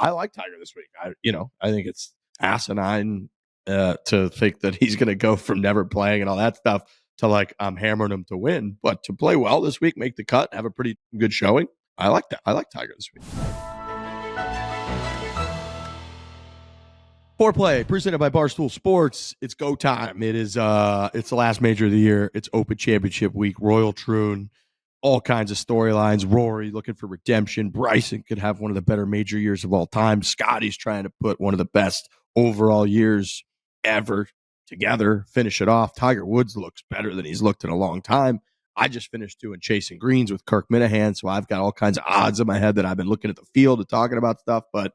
I like Tiger this week. I think it's asinine to think that he's going to go from never playing and all that stuff to like I'm hammering him to win, but to play well this week, make the cut, have a pretty good showing. I like that. I like Tiger this week. Foreplay presented by Barstool Sports. It's go time. It's the last major of the year. It's Open Championship week. Royal Troon, all kinds of storylines. Rory looking for redemption. Bryson could have one of the better major years of all time. Scottie's trying to put one of the best overall years ever together, finish it off. Tiger Woods looks better than he's looked in a long time. I just finished doing Chasing Greens with Kirk Minahan, so I've got all kinds of odds in my head that I've been looking at the field and talking about stuff, but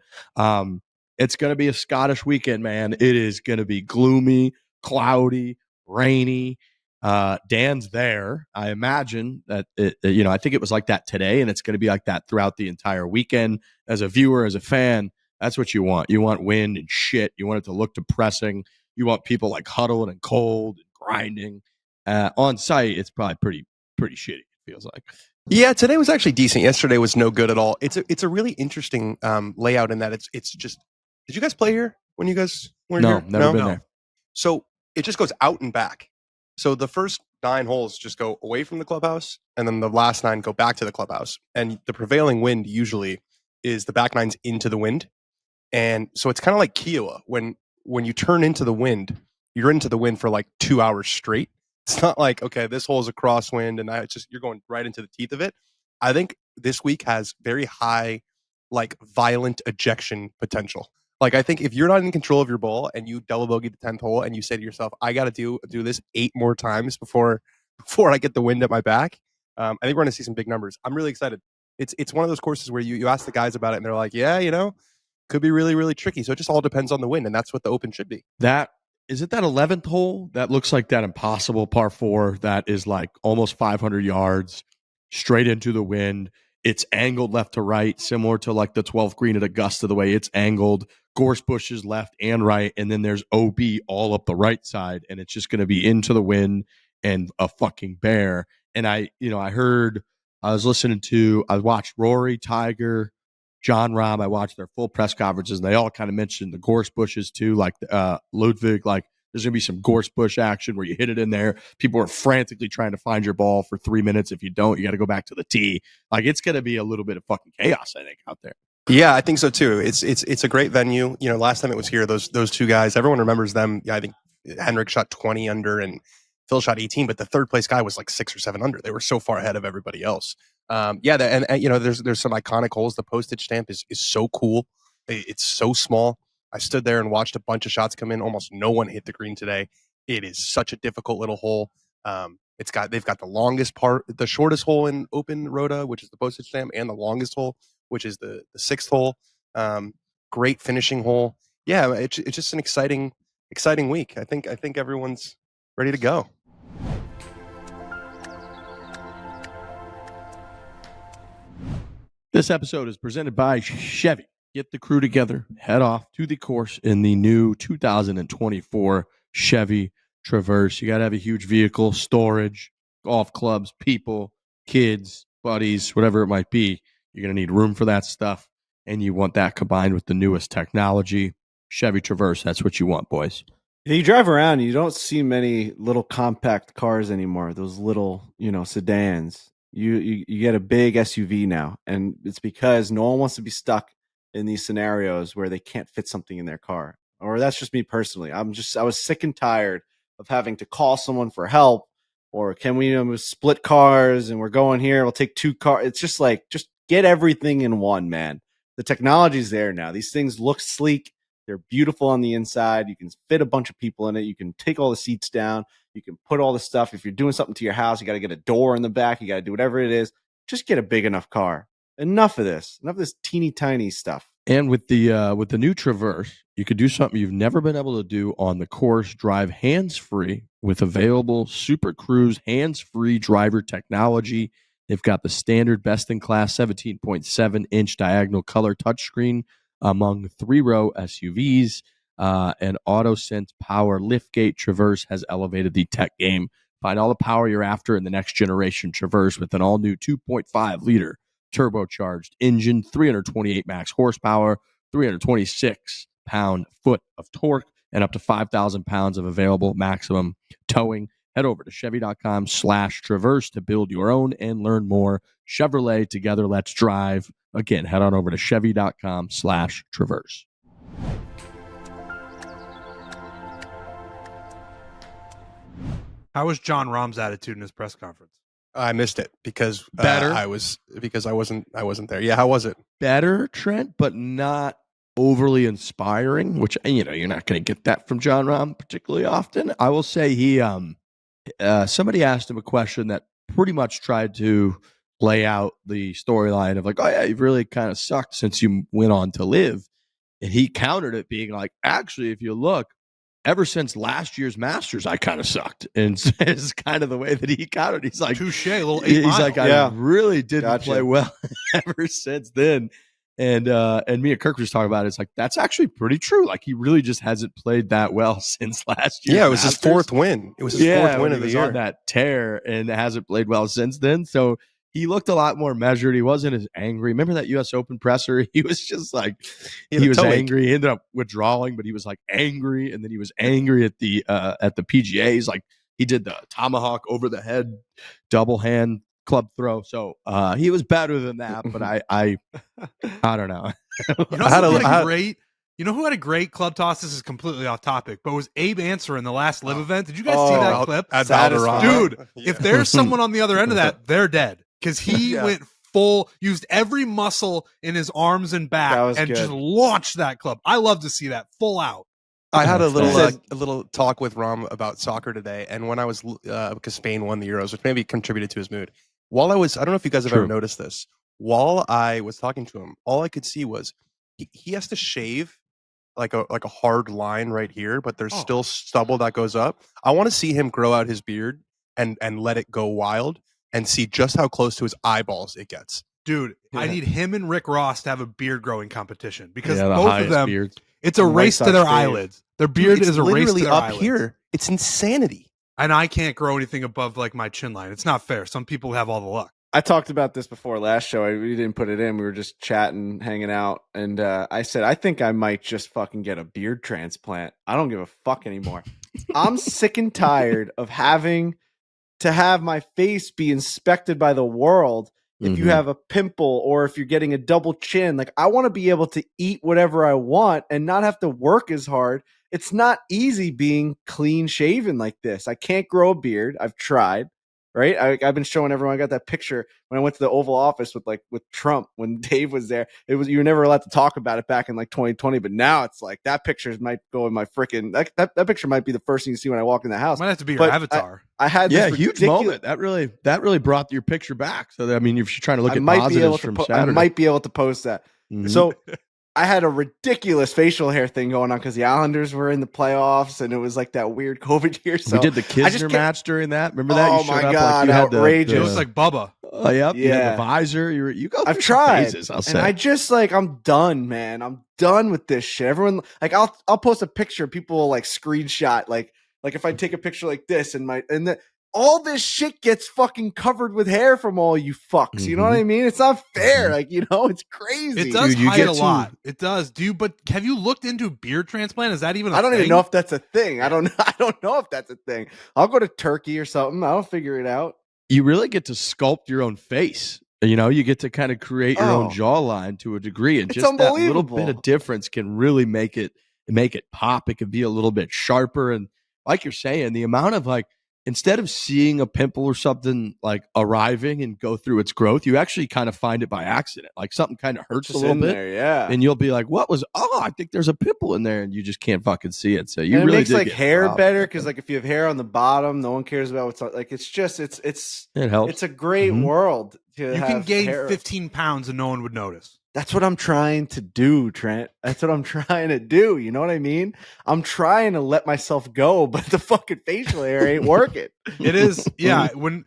it's going to be a Scottish weekend, man. It is going to be gloomy, cloudy, rainy. Dan's there. I imagine that, I think it was like that today, and it's going to be like that throughout the entire weekend. As a viewer, as a fan, that's what you want. You want wind and shit. You want it to look depressing. You want people like huddling and cold and grinding. On site, it's probably pretty shitty, it feels like. Yeah, today was actually decent. Yesterday was no good at all. It's a really interesting layout in that it's just. Did you guys play here when you guys were here? No, never been there. So it just goes out and back. So the first 9 holes just go away from the clubhouse, and then the last 9 go back to the clubhouse. And the prevailing wind usually is the back 9s into the wind. And so it's kind of like Kiowa. When you turn into the wind, you're into the wind for like 2 hours straight. It's not like, okay, this hole is a crosswind, and you're going right into the teeth of it. I think this week has very high, like violent ejection potential. Like, I think if you're not in control of your ball and you double bogey the 10th hole and you say to yourself, I got to do this 8 more times before I get the wind at my back, I think we're going to see some big numbers. I'm really excited. It's one of those courses where you ask the guys about it and they're like, yeah, could be really, really tricky. So it just all depends on the wind, and that's what the Open should be. Is it that 11th hole that looks like that impossible par 4 that is like almost 500 yards straight into the wind? It's angled left to right, similar to like the 12th green at Augusta, the way it's angled. Gorse bushes left and right, and then there's OB all up the right side, and it's just going to be into the wind and a fucking bear. And I watched Rory, Tiger, Jon Rahm. I watched their full press conferences, and they all kind of mentioned the gorse bushes too, like Ludwig, like there's going to be some gorse bush action where you hit it in there. People are frantically trying to find your ball for 3 minutes. If you don't, you got to go back to the tee. Like, it's going to be a little bit of fucking chaos, I think, out there. Yeah, I think so too. It's a great venue. Last time it was here, those 2 guys, everyone remembers them. Yeah, I think Henrik shot 20 under and Phil shot 18, but the third place guy was like 6 or 7 under. They were so far ahead of everybody else. There's some iconic holes. The postage stamp is so cool. It's so small. I stood there and watched a bunch of shots come in. Almost no one hit the green today. It is such a difficult little hole. They've got the shortest hole in Open Rota, which is the postage stamp, and the longest hole, which is the 6th hole. Great finishing hole. Yeah, it's just an exciting week. I think everyone's ready to go. This episode is presented by Chevy. Get the crew together, head off to the course in the new 2024 Chevy Traverse. You got to have a huge vehicle, storage, golf clubs, people, kids, buddies, whatever it might be. You're going to need room for that stuff, and you want that combined with the newest technology. Chevy Traverse, that's what you want, boys. You drive around, you don't see many little compact cars anymore, those little, sedans. You get a big SUV now, and it's because no one wants to be stuck in these scenarios where they can't fit something in their car. Or that's just me personally. I was sick and tired of having to call someone for help, or can we split cars and we're going here, we'll take 2 cars. It's just like, just get everything in one, man. The technology's there now. These things look sleek. They're beautiful on the inside. You can fit a bunch of people in it. You can take all the seats down. You can put all the stuff. If you're doing something to your house, you got to get a door in the back. You got to do whatever it is. Just get a big enough car. Enough of this teeny tiny stuff. And with the new Traverse, you could do something you've never been able to do on the course. Drive hands-free with available Super Cruise hands-free driver technology. They've got the standard best-in-class 17.7-inch diagonal color touchscreen among 3-row SUVs. And AutoSense Power Liftgate Traverse has elevated the tech game. Find all the power you're after in the next generation Traverse with an all-new 2.5-liter turbocharged engine, 328 max horsepower, 326 pound-foot of torque, and up to 5,000 pounds of available maximum towing. Head over to Chevy.com/Traverse to build your own and learn more. Chevrolet, together, let's drive. Again, head on over to Chevy.com/Traverse. How was Jon Rahm's attitude in his press conference? I missed it because Better? I wasn't there. Yeah, how was it? Better, Trent, but not overly inspiring, which, you're not going to get that from Jon Rahm particularly often. I will say somebody asked him a question that pretty much tried to lay out the storyline of like, oh yeah, you've really kind of sucked since you went on to live. And he countered it being like, actually, if you look, ever since last year's Masters, I kind of sucked. And it's kind of the way that he countered. He's like, touche, a little 8 he's mile. like, I Yeah. really didn't Gotcha. play well ever since then. And me and Kirk were just talking about it. It's like, that's actually pretty true. Like, he really just hasn't played that well since last year. Yeah, it was his fourth win. It was his fourth win when of he the was year. on that tear and hasn't played well since then. So he looked a lot more measured. He wasn't as angry. Remember that U.S. Open presser? He was just like, he was angry. He ended up withdrawing, but he was like angry, and then he was angry at the PGA. He's like, he did the tomahawk over the head double hand club throw. So he was better than that, but I don't know. You know who had a great club toss? This is completely off topic, but was Abe Answer in the last live event. Did you guys see that clip? At Satisfying. Valderrama. Dude, Yeah. if there's someone on the other end of that, they're dead. Because he went full, used every muscle in his arms and back, and just launched that club. I love to see that full out. I had a That's little talk with Rahm about soccer today, and when I was because Spain won the Euros, which maybe contributed to his mood. I don't know if you guys have ever noticed this. While I was talking to him, all I could see was he has to shave like a hard line right here, but there's still stubble that goes up. I want to see him grow out his beard and let it go wild and see just how close to his eyeballs it gets. Dude, I need him and Rick Ross to have a beard growing competition because the both of them, beards. it's a race to their eyelids. Their beard is a race to their up eyelids. here. It's insanity. And I can't grow anything above like my chin line. It's not fair. Some people have all the luck. I talked about this before last show. We didn't put it in. We were just chatting, hanging out. And I said, I think I might just fucking get a beard transplant. I don't give a fuck anymore. I'm sick and tired of having to have my face be inspected by the world if you have a pimple or if you're getting a double chin. Like, I want to be able to eat whatever I want and not have to work as hard. It's not easy being clean shaven like this. I can't grow a beard. I've tried. Right, I've been showing everyone. I got that picture when I went to the Oval Office with Trump when Dave was there. You were never allowed to talk about it back in like 2020, but now it's like that picture might go in my freaking that picture might be the first thing you see when I walk in the house. Might have to be your avatar. I had this huge moment that really brought your picture back. So that, I mean, if you're trying to look at positives from Saturday, I might be able to post that. So I had a ridiculous facial hair thing going on because the Islanders were in the playoffs and it was like that weird COVID year. So we did the Kisner match during that. Remember that? Oh you my showed God, up like you It had looks like Bubba. Oh, yep. You had Yeah. the visor. You go. I've tried. Phases, I'll say. And I just I'm done, man. I'm done with this shit. Everyone I'll post a picture. People will screenshot like if I take a picture like this and all this shit gets fucking covered with hair from all you fucks. You know what I mean? It's not fair. It's crazy. It does you hide get a lot. It does. But have you looked into beard transplant? Is that even I don't even know if that's a thing. I don't know if that's a thing. I'll go to Turkey or something. I'll figure it out. You really get to sculpt your own face. You get to kind of create your own jawline to a degree, and It's just that little unbelievable. bit of difference can really make it pop. It can be a little bit sharper, and like you're saying, the amount of instead of seeing a pimple or something arriving and go through its growth, you actually kind of find it by accident. Like something kind of hurts a little bit, yeah. and you'll be like, "What was? Oh, I think there's a pimple in there," and you just can't fucking see it. So it really makes did get hair robbed. better because if you have hair on the bottom, no one cares about what's It helps. It's a great world. You can gain 15 pounds and no one would notice. That's what I'm trying to do, Trent. That's what I'm trying to do. You know what I mean? I'm trying to let myself go, but the fucking facial hair ain't working. It is, yeah. When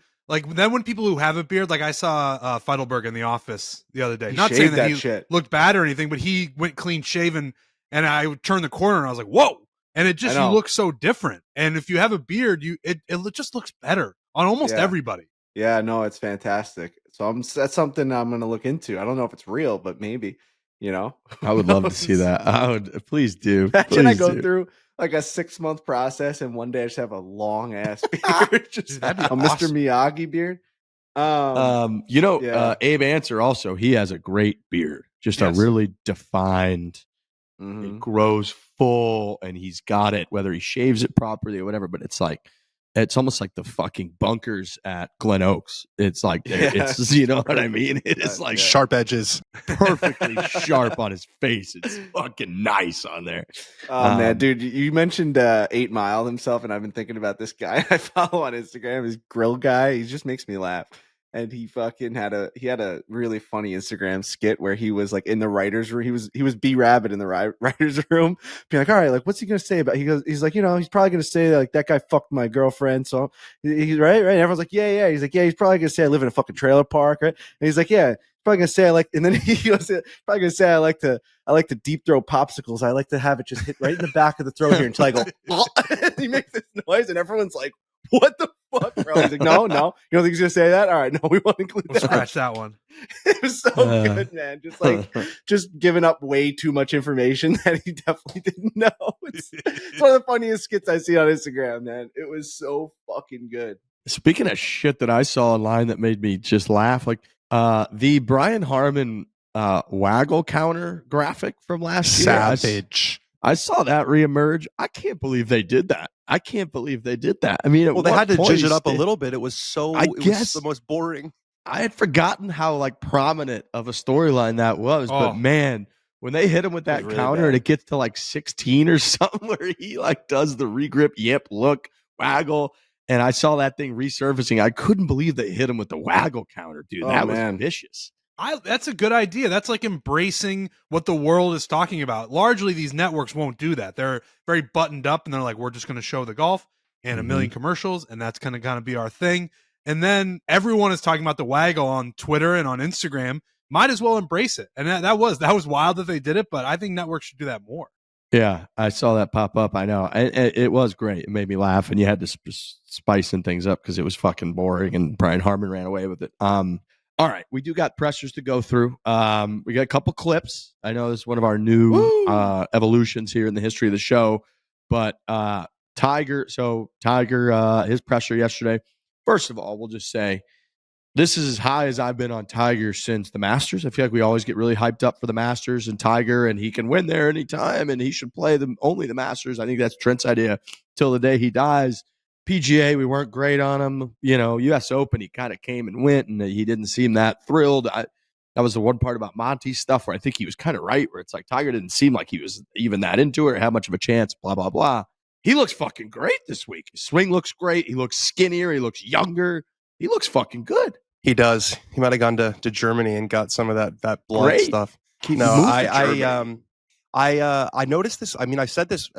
people who have a beard, I saw Feidelberg in the office the other day. He Not saying shaved that he shit. looked bad or anything, but he went clean shaven, and I turned the corner and I was like, "Whoa!" And it just I you know. look so different. And if you have a beard, it just looks better on almost everybody. Yeah, no, it's fantastic. So that's something I'm going to look into. I don't know if it's real, but maybe. You know, I would love to see that. I would. Please do. Imagine I Please go do. through like a 6-month process, and one day I just have a long ass beard, just That'd be a awesome. Mr. Miyagi beard. Abe Answer also, he has a great beard, just a really defined. It grows full, and he's got it, whether he shaves it properly or whatever. But it's almost like the fucking bunkers at Glen Oaks. It's like it's you know what I mean. It is like sharp edges, perfectly sharp on his face. It's fucking nice on there. Oh man, dude, you mentioned 8 Mile himself, and I've been thinking about this guy I follow on Instagram. His grill guy, he just makes me laugh. And he fucking had a really funny Instagram skit where he was like in the writer's room. He was B Rabbit in the writer's room, being like, all right, like what's he gonna say about? He's like, he's probably gonna say like that guy fucked my girlfriend. So he's right. And everyone's like, yeah. He's like, yeah, he's probably gonna say I live in a fucking trailer park, right? And he's like, yeah. Probably gonna say I like, and then he goes, probably gonna say I like to deep throw popsicles. I like to have it just hit right in the back of the throat here until I go. He makes this noise, and everyone's like, "What the fuck, bro?" He's like, "No, you don't think he's gonna say that? All right, no, we won't include We'll that." Scratch that one. It was so good, man. Just giving up way too much information that he definitely didn't know. It's one of the funniest skits I see on Instagram, man. It was so fucking good. Speaking of shit that I saw online that made me just laugh, like the Brian Harman Waggle counter graphic from last year. Savage. I saw that reemerge. I can't believe they did that. I mean, well, they had to judge it up a little bit. It was was the most boring. I had forgotten how like prominent of a storyline that was, but man, when they hit him with that counter and it gets to like 16 or something, where he like does the regrip, look, waggle, and I saw that thing resurfacing. I couldn't believe they hit him with the waggle counter, dude. That was vicious. That's a good idea. That's like embracing what the world is talking about. Largely, these networks won't do that. They're very buttoned up, and they're like, we're just going to show the golf and a million commercials, and that's going to be our thing. And then everyone is talking about the waggle on Twitter and on Instagram. Might as well embrace it. And that was wild that they did it, but I think networks should do that more. Yeah, I saw that pop up. I know. It was great. It made me laugh, and you had to spicing things up because it was fucking boring, and Brian Harman ran away with it. All right, we do got pressures to go through. We got a couple clips. I know this is one of our new evolutions here in the history of the show, but Tiger, his pressure yesterday. First of all, we'll just say this is as high as I've been on Tiger since the Masters. I feel like we always get really hyped up for the Masters and Tiger, and he can win there anytime, and he should play only the Masters. I think that's Trent's idea till the day he dies. PGA, we weren't great on him. U.S. Open, he kind of came and went, and he didn't seem that thrilled. That was the one part about Monty's stuff where I think he was kind of right, where it's like Tiger didn't seem like he was even that into it or had much of a chance, blah, blah, blah. He looks fucking great this week. His swing looks great. He looks skinnier. He looks younger. He looks fucking good. He does. He might have gone to Germany and got some of that blood stuff. I noticed this. I mean, I said this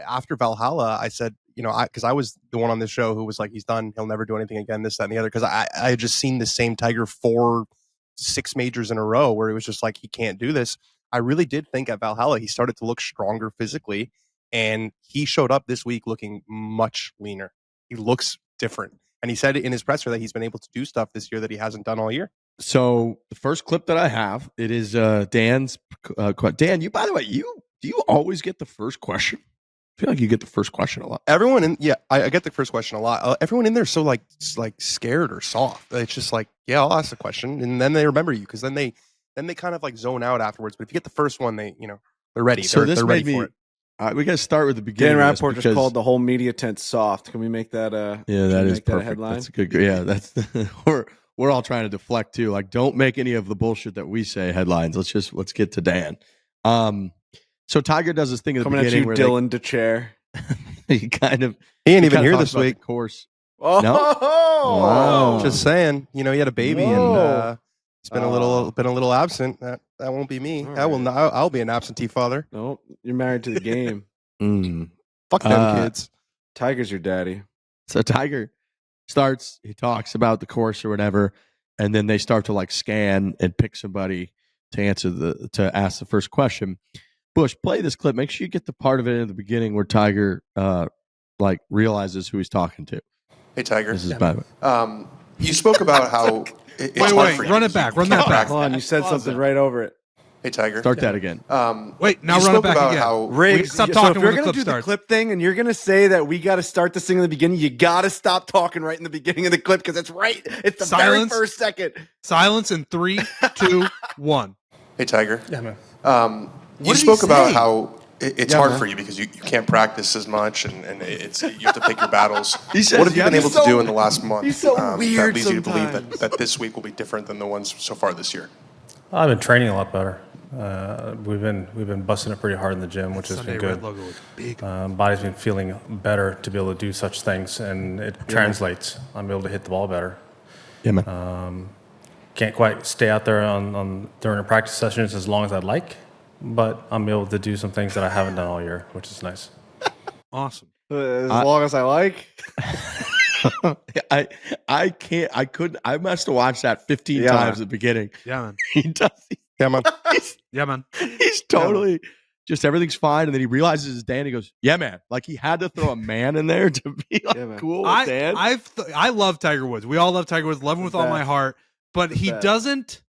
after Valhalla. I said, because I was the one on this show who was like, he's done. He'll never do anything again, this, that, and the other. Because I had just seen the same Tiger 4-6 majors in a row where it was just like, he can't do this. I really did think at Valhalla, he started to look stronger physically. And he showed up this week looking much leaner. He looks different. And he said in his presser that he's been able to do stuff this year that he hasn't done all year. So the first clip that I have, it is Dan's. Dan, by the way, do you always get the first question? I feel like you get the first question a lot. Everyone I get the first question a lot. Everyone in there is so like scared or soft. It's just like, yeah, I'll ask the question, and then they remember you because then they kind of like zone out afterwards. But if you get the first one, they're ready. So they're ready for it. We got to start with the beginning. Dan Rapport just called the whole media tent soft. Can we make that? Yeah, that is perfect. That headline? That's a good. Yeah, that's we're all trying to deflect too. Like, don't make any of the bullshit that we say headlines. Let's get to Dan. So Tiger does this thing at the beginning where Dylan DeChair. he ain't even here this week. Course. Oh, no? Wow. Just saying. He had a baby and it's been a little absent. That won't be me. Right. I'll be an absentee father. No, you're married to the game. Fuck them kids. Tiger's your daddy. So Tiger starts. He talks about the course or whatever, and then they start to like scan and pick somebody to ask the first question. Bush, play this clip. Make sure you get the part of it in the beginning where Tiger realizes who he's talking to. Hey Tiger. This is by the way. You spoke about how. Wait, run it back. Run that back. Hold on, you said something right over it. Hey, Tiger. Start that again. Wait, now you run it spoke back about again. how Riggs, stop so talking if you're when the gonna clip do starts. the clip thing and you're gonna say that we got to start this thing in the beginning, you got to stop talking right in the beginning of the clip because it's right. It's the Silence. very first second. Silence in 3, 2, 1. Hey, Tiger. Yeah, man. You did he spoke about say? how it's Yeah, hard man. for you because you can't practice as much and it's you have to pick your battles. He says, What have you yeah, been able he's to so- do in the last month he's so that weird leads you to believe sometimes. that this week will be different than the ones so far this year? I've been training a lot better. We've been busting it pretty hard in the gym, which has Sunday been red good. logo was big. Body's been feeling better to be able to do such things, and it translates. I'm able to hit the ball better. Yeah, man. Can't quite stay out there on during the practice sessions as long as I'd like, but I'm able to do some things that I haven't done all year, which is nice. Awesome. As long as I like. I can't. I couldn't. I must have watched that 15 Yeah. times at the beginning. Yeah, man. He does. Yeah, man. Yeah, man. He's totally just everything's fine, and then he realizes it's Dan. He goes, "Yeah, man." Like he had to throw a man in there to be like Yeah, man. cool with Dan. I love Tiger Woods. We all love Tiger Woods. Love him with all my best. heart. But The he best. doesn't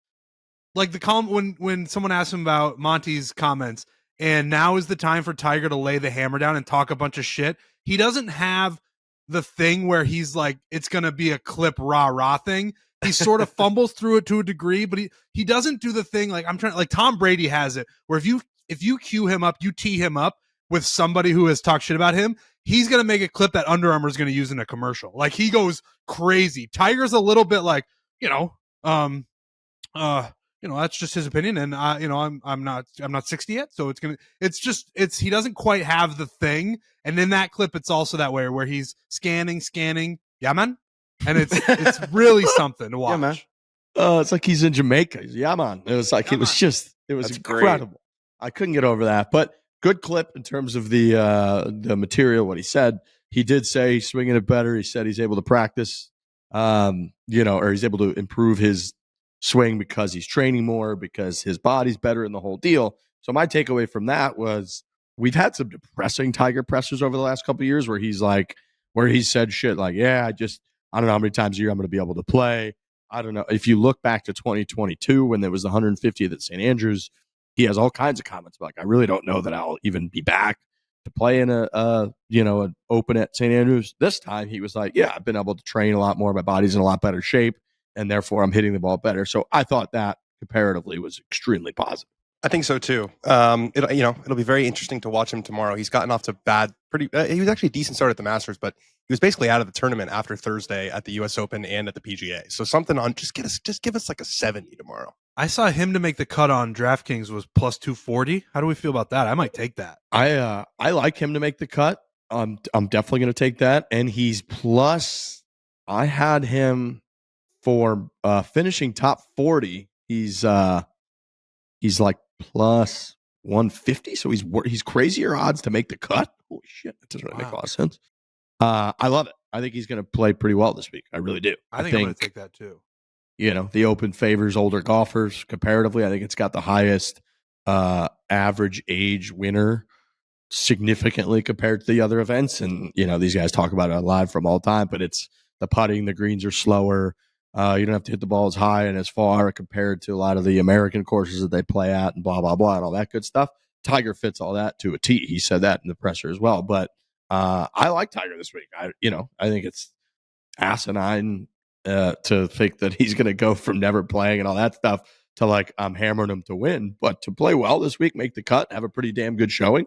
like the comment when someone asked him about Monty's comments. And now is the time for Tiger to lay the hammer down and talk a bunch of shit. He doesn't have the thing where he's like, it's going to be a clip rah thing. He sort of fumbles through it to a degree, but he doesn't do the thing like Tom Brady has it, where if you cue him up, you tee him up with somebody who has talked shit about him, he's going to make a clip that Under Armour is going to use in a commercial. Like he goes crazy. Tiger's a little bit like, that's just his opinion, and I'm not 60 yet, so he doesn't quite have the thing. And in that clip, it's also that way where he's scanning, yeah, man, and it's really something to watch. Yeah, man. It's like he's in Jamaica. Yeah, man. It was like Yeah, it was just it was That's great. incredible. I couldn't get over that, but good clip in terms of the material. What he said, he did say he's swinging it better. He said he's able to practice, or he's able to improve his swing because he's training more, because his body's better in the whole deal. So my takeaway from that was we've had some depressing Tiger pressers over the last couple of years where he said shit like, yeah, I don't know how many times a year I'm going to be able to play. I don't know. If you look back to 2022 when there was the 150th at St. Andrews, he has all kinds of comments about, like, I really don't know that I'll even be back to play in an open at St. Andrews. This time he was like, yeah, I've been able to train a lot more. My body's in a lot better shape, and therefore I'm hitting the ball better. So I thought that comparatively was extremely positive. I think so too. It'll be very interesting to watch him tomorrow. He's gotten off to he was actually a decent start at the Masters, but he was basically out of the tournament after Thursday at the U.S. Open and at the PGA. So something on just give us like a 70 tomorrow. I saw him to make the cut on DraftKings was plus 240. How do we feel about that? I might take that. I like him to make the cut. I'm definitely going to take that. And he's plus. I had him for finishing top 40. He's like plus 150. So he's crazier odds to make the cut. Holy shit, that doesn't really make a lot of sense. I love it. I think he's going to play pretty well this week. I really do. I think I'm going to take that too. The Open favors older golfers comparatively. I think it's got the highest average age winner significantly compared to the other events. And, these guys talk about it live from all time, but it's the putting, the greens are slower. You don't have to hit the ball as high and as far compared to a lot of the American courses that they play at and blah, blah, blah, and all that good stuff. Tiger fits all that to a T. He said that in the presser as well. But I like Tiger this week. I think it's asinine to think that he's going to go from never playing and all that stuff to like I'm hammering him to win, but to play well this week, make the cut, have a pretty damn good showing.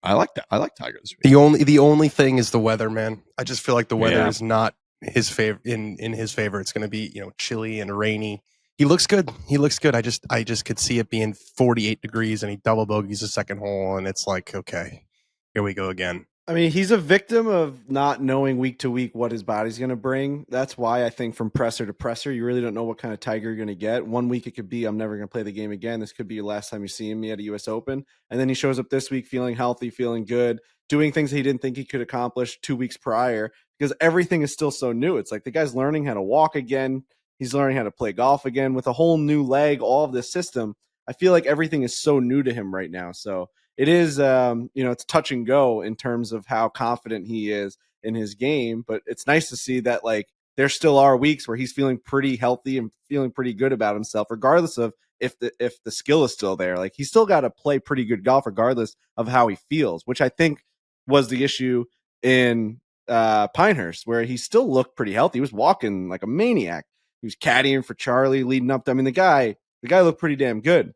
I like that. I like Tiger this week. The only thing is the weather, man. I just feel like the weather is not his favor in his favor. It's going to be chilly and rainy. He looks good. I just could see it being 48 degrees and he double bogeys the second hole and it's like, okay, here we go again. I mean, he's a victim of not knowing week to week what his body's going to bring. That's why I think from presser to presser, you really don't know what kind of Tiger you're going to get. One week it could be, I'm never going to play the game again. This could be your last time you see me at a U.S. Open. And then he shows up this week feeling healthy, feeling good, doing things he didn't think he could accomplish 2 weeks prior because everything is still so new. It's like the guy's learning how to walk again. He's learning how to play golf again with a whole new leg, all of this system. I feel like everything is so new to him right now. So it is, it's touch and go in terms of how confident he is in his game. But it's nice to see that like there still are weeks where he's feeling pretty healthy and feeling pretty good about himself, regardless of if the skill is still there. Like, he's still got to play pretty good golf regardless of how he feels, which I think was the issue in Pinehurst, where he still looked pretty healthy. He was walking like a maniac. He was caddying for Charlie, leading up to, I mean, the guy looked pretty damn good.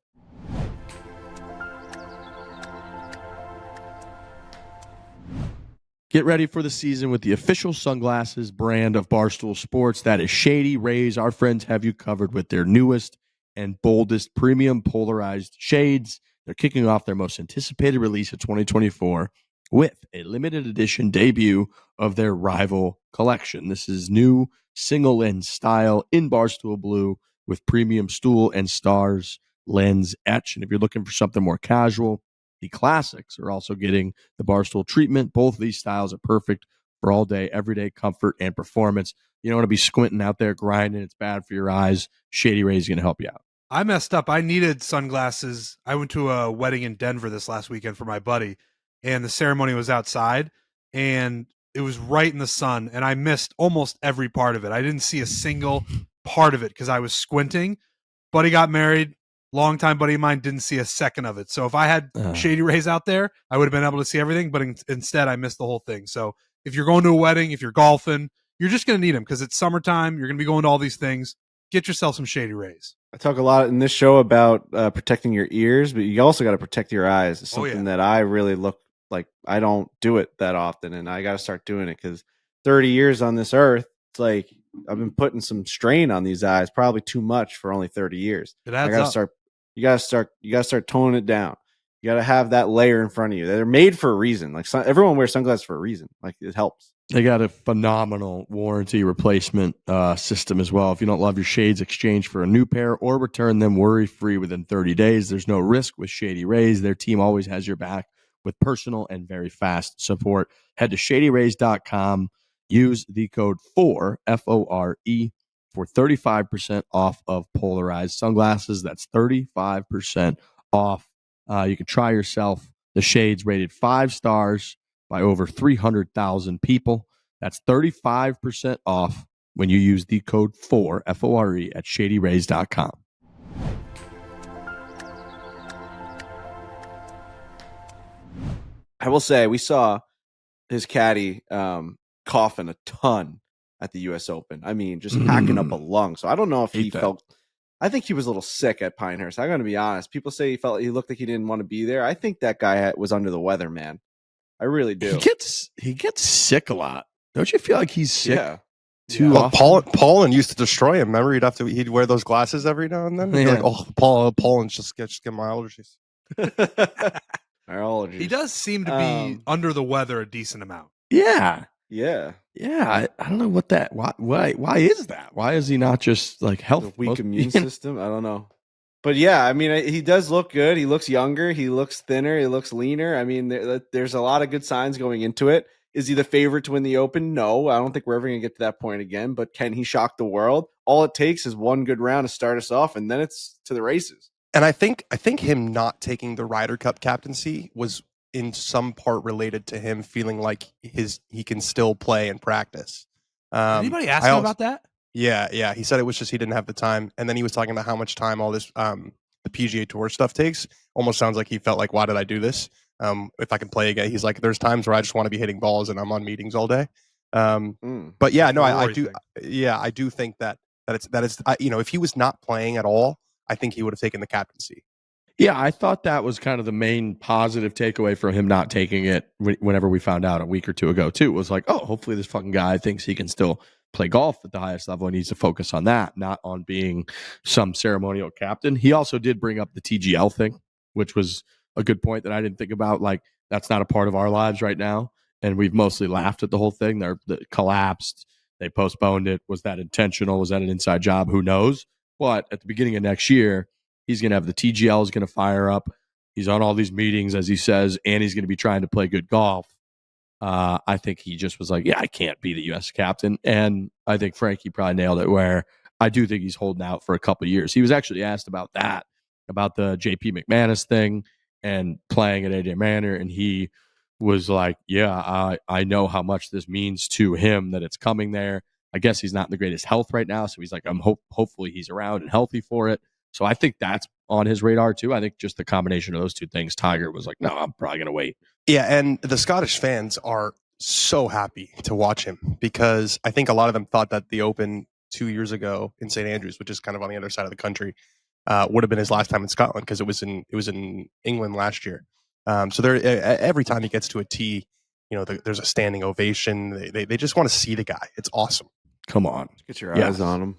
Get ready for the season with the official sunglasses brand of Barstool Sports. That is Shady Rays. Our friends have you covered with their newest and boldest premium polarized shades. They're kicking off their most anticipated release of 2024 with a limited edition debut of their Rival collection. This is new single lens style in Barstool Blue with premium stool and stars lens etch. And if you're looking for something more casual, the classics are also getting the Barstool treatment. Both of these styles are perfect for all day, everyday comfort and performance. You don't want to be squinting out there grinding. It's bad for your eyes. Shady Rays is going to help you out. I messed up. I needed sunglasses. I went to a wedding in Denver this last weekend for my buddy, and the ceremony was outside, and it was right in the sun, and I missed almost every part of it. I didn't see a single part of it because I was squinting. Buddy got married. Longtime buddy of mine didn't see a second of it. So if I had Shady Rays out there, I would have been able to see everything, but instead I missed the whole thing. So if you're going to a wedding, if you're golfing, you're just going to need them because it's summertime. You're going to be going to all these things. Get yourself some Shady Rays. I talk a lot in this show about protecting your ears, but you also got to protect your eyes. It's something that I really look like. I don't do it that often, and I got to start doing it because 30 years on this earth, it's like I've been putting some strain on these eyes, probably too much for only 30 years. It adds up. You gotta start toning it down. You gotta have that layer in front of you. They're made for a reason. Like, everyone wears sunglasses for a reason. Like, it helps. They got a phenomenal warranty replacement system as well. If you don't love your shades, exchange for a new pair or return them worry-free within 30 days. There's no risk with Shady Rays. Their team always has your back with personal and very fast support. Head to shadyrays.com. Use the code FORE, F-O-R-E, for 35% off of polarized sunglasses. That's 35% off. You can try yourself the shades rated 5 stars by over 300,000 people. That's 35% off when you use the code FORE, F-O-R-E, at shadyrays.com. I will say, we saw his caddy coughing a ton at the U.S. Open. I mean, just packing up a lung. So I don't know if he felt. I think he was a little sick at Pinehurst. I'm going to be honest. People say he looked like he didn't want to be there. I think that guy was under the weather, man. I really do. He gets sick a lot. Don't you feel like he's sick? Yeah. Too often? Paulin used to destroy him. Remember, he'd wear those glasses every now and then. Yeah. Like, Paulin's just get my allergies. Allergies. He does seem to be under the weather a decent amount. Yeah. Yeah. I don't know what that. Why is that? Why is he not just like healthy? The weak immune system. I don't know. But yeah, I mean, he does look good. He looks younger. He looks thinner. He looks leaner. I mean, there's a lot of good signs going into it. Is he the favorite to win the Open? No, I don't think we're ever going to get to that point again. But can he shock the world? All it takes is one good round to start us off, and then it's to the races. And I think him not taking the Ryder Cup captaincy was in some part related to him feeling like he can still play and practice. Did anybody ask him about that? Yeah. He said it was just he didn't have the time, and then he was talking about how much time all this the PGA Tour stuff takes. Almost sounds like he felt like, why did I do this? If I can play again, he's like, there's times where I just want to be hitting balls and I'm on meetings all day. But yeah, no, I do. Yeah, I do think that it's if he was not playing at all, I think he would have taken the captaincy. Yeah, I thought that was kind of the main positive takeaway from him not taking it whenever we found out a week or two ago, too. It was like, oh, hopefully this fucking guy thinks he can still play golf at the highest level and needs to focus on that, not on being some ceremonial captain. He also did bring up the TGL thing, which was a good point that I didn't think about. Like, that's not a part of our lives right now. And we've mostly laughed at the whole thing. They collapsed. They postponed it. Was that intentional? Was that an inside job? Who knows? But at the beginning of next year, he's going to have the TGL is going to fire up. He's on all these meetings, as he says, and he's going to be trying to play good golf. I think he just was like, yeah, I can't be the U.S. captain. And I think Frankie probably nailed it, where I do think he's holding out for a couple of years. He was actually asked about that, about the JP McManus thing and playing at AJ Manor. And he was like, yeah, I know how much this means to him that it's coming there. I guess he's not in the greatest health right now. So he's like, hopefully he's around and healthy for it. So I think that's on his radar too. I think just the combination of those two things, Tiger was like, no, I'm probably going to wait. Yeah, and the Scottish fans are so happy to watch him because I think a lot of them thought that the Open 2 years ago in St Andrews, which is kind of on the other side of the country, would have been his last time in Scotland because it was in England last year. So there, every time he gets to a tee, there's a standing ovation. They just want to see the guy. It's awesome. Come on, Get your eyes on him.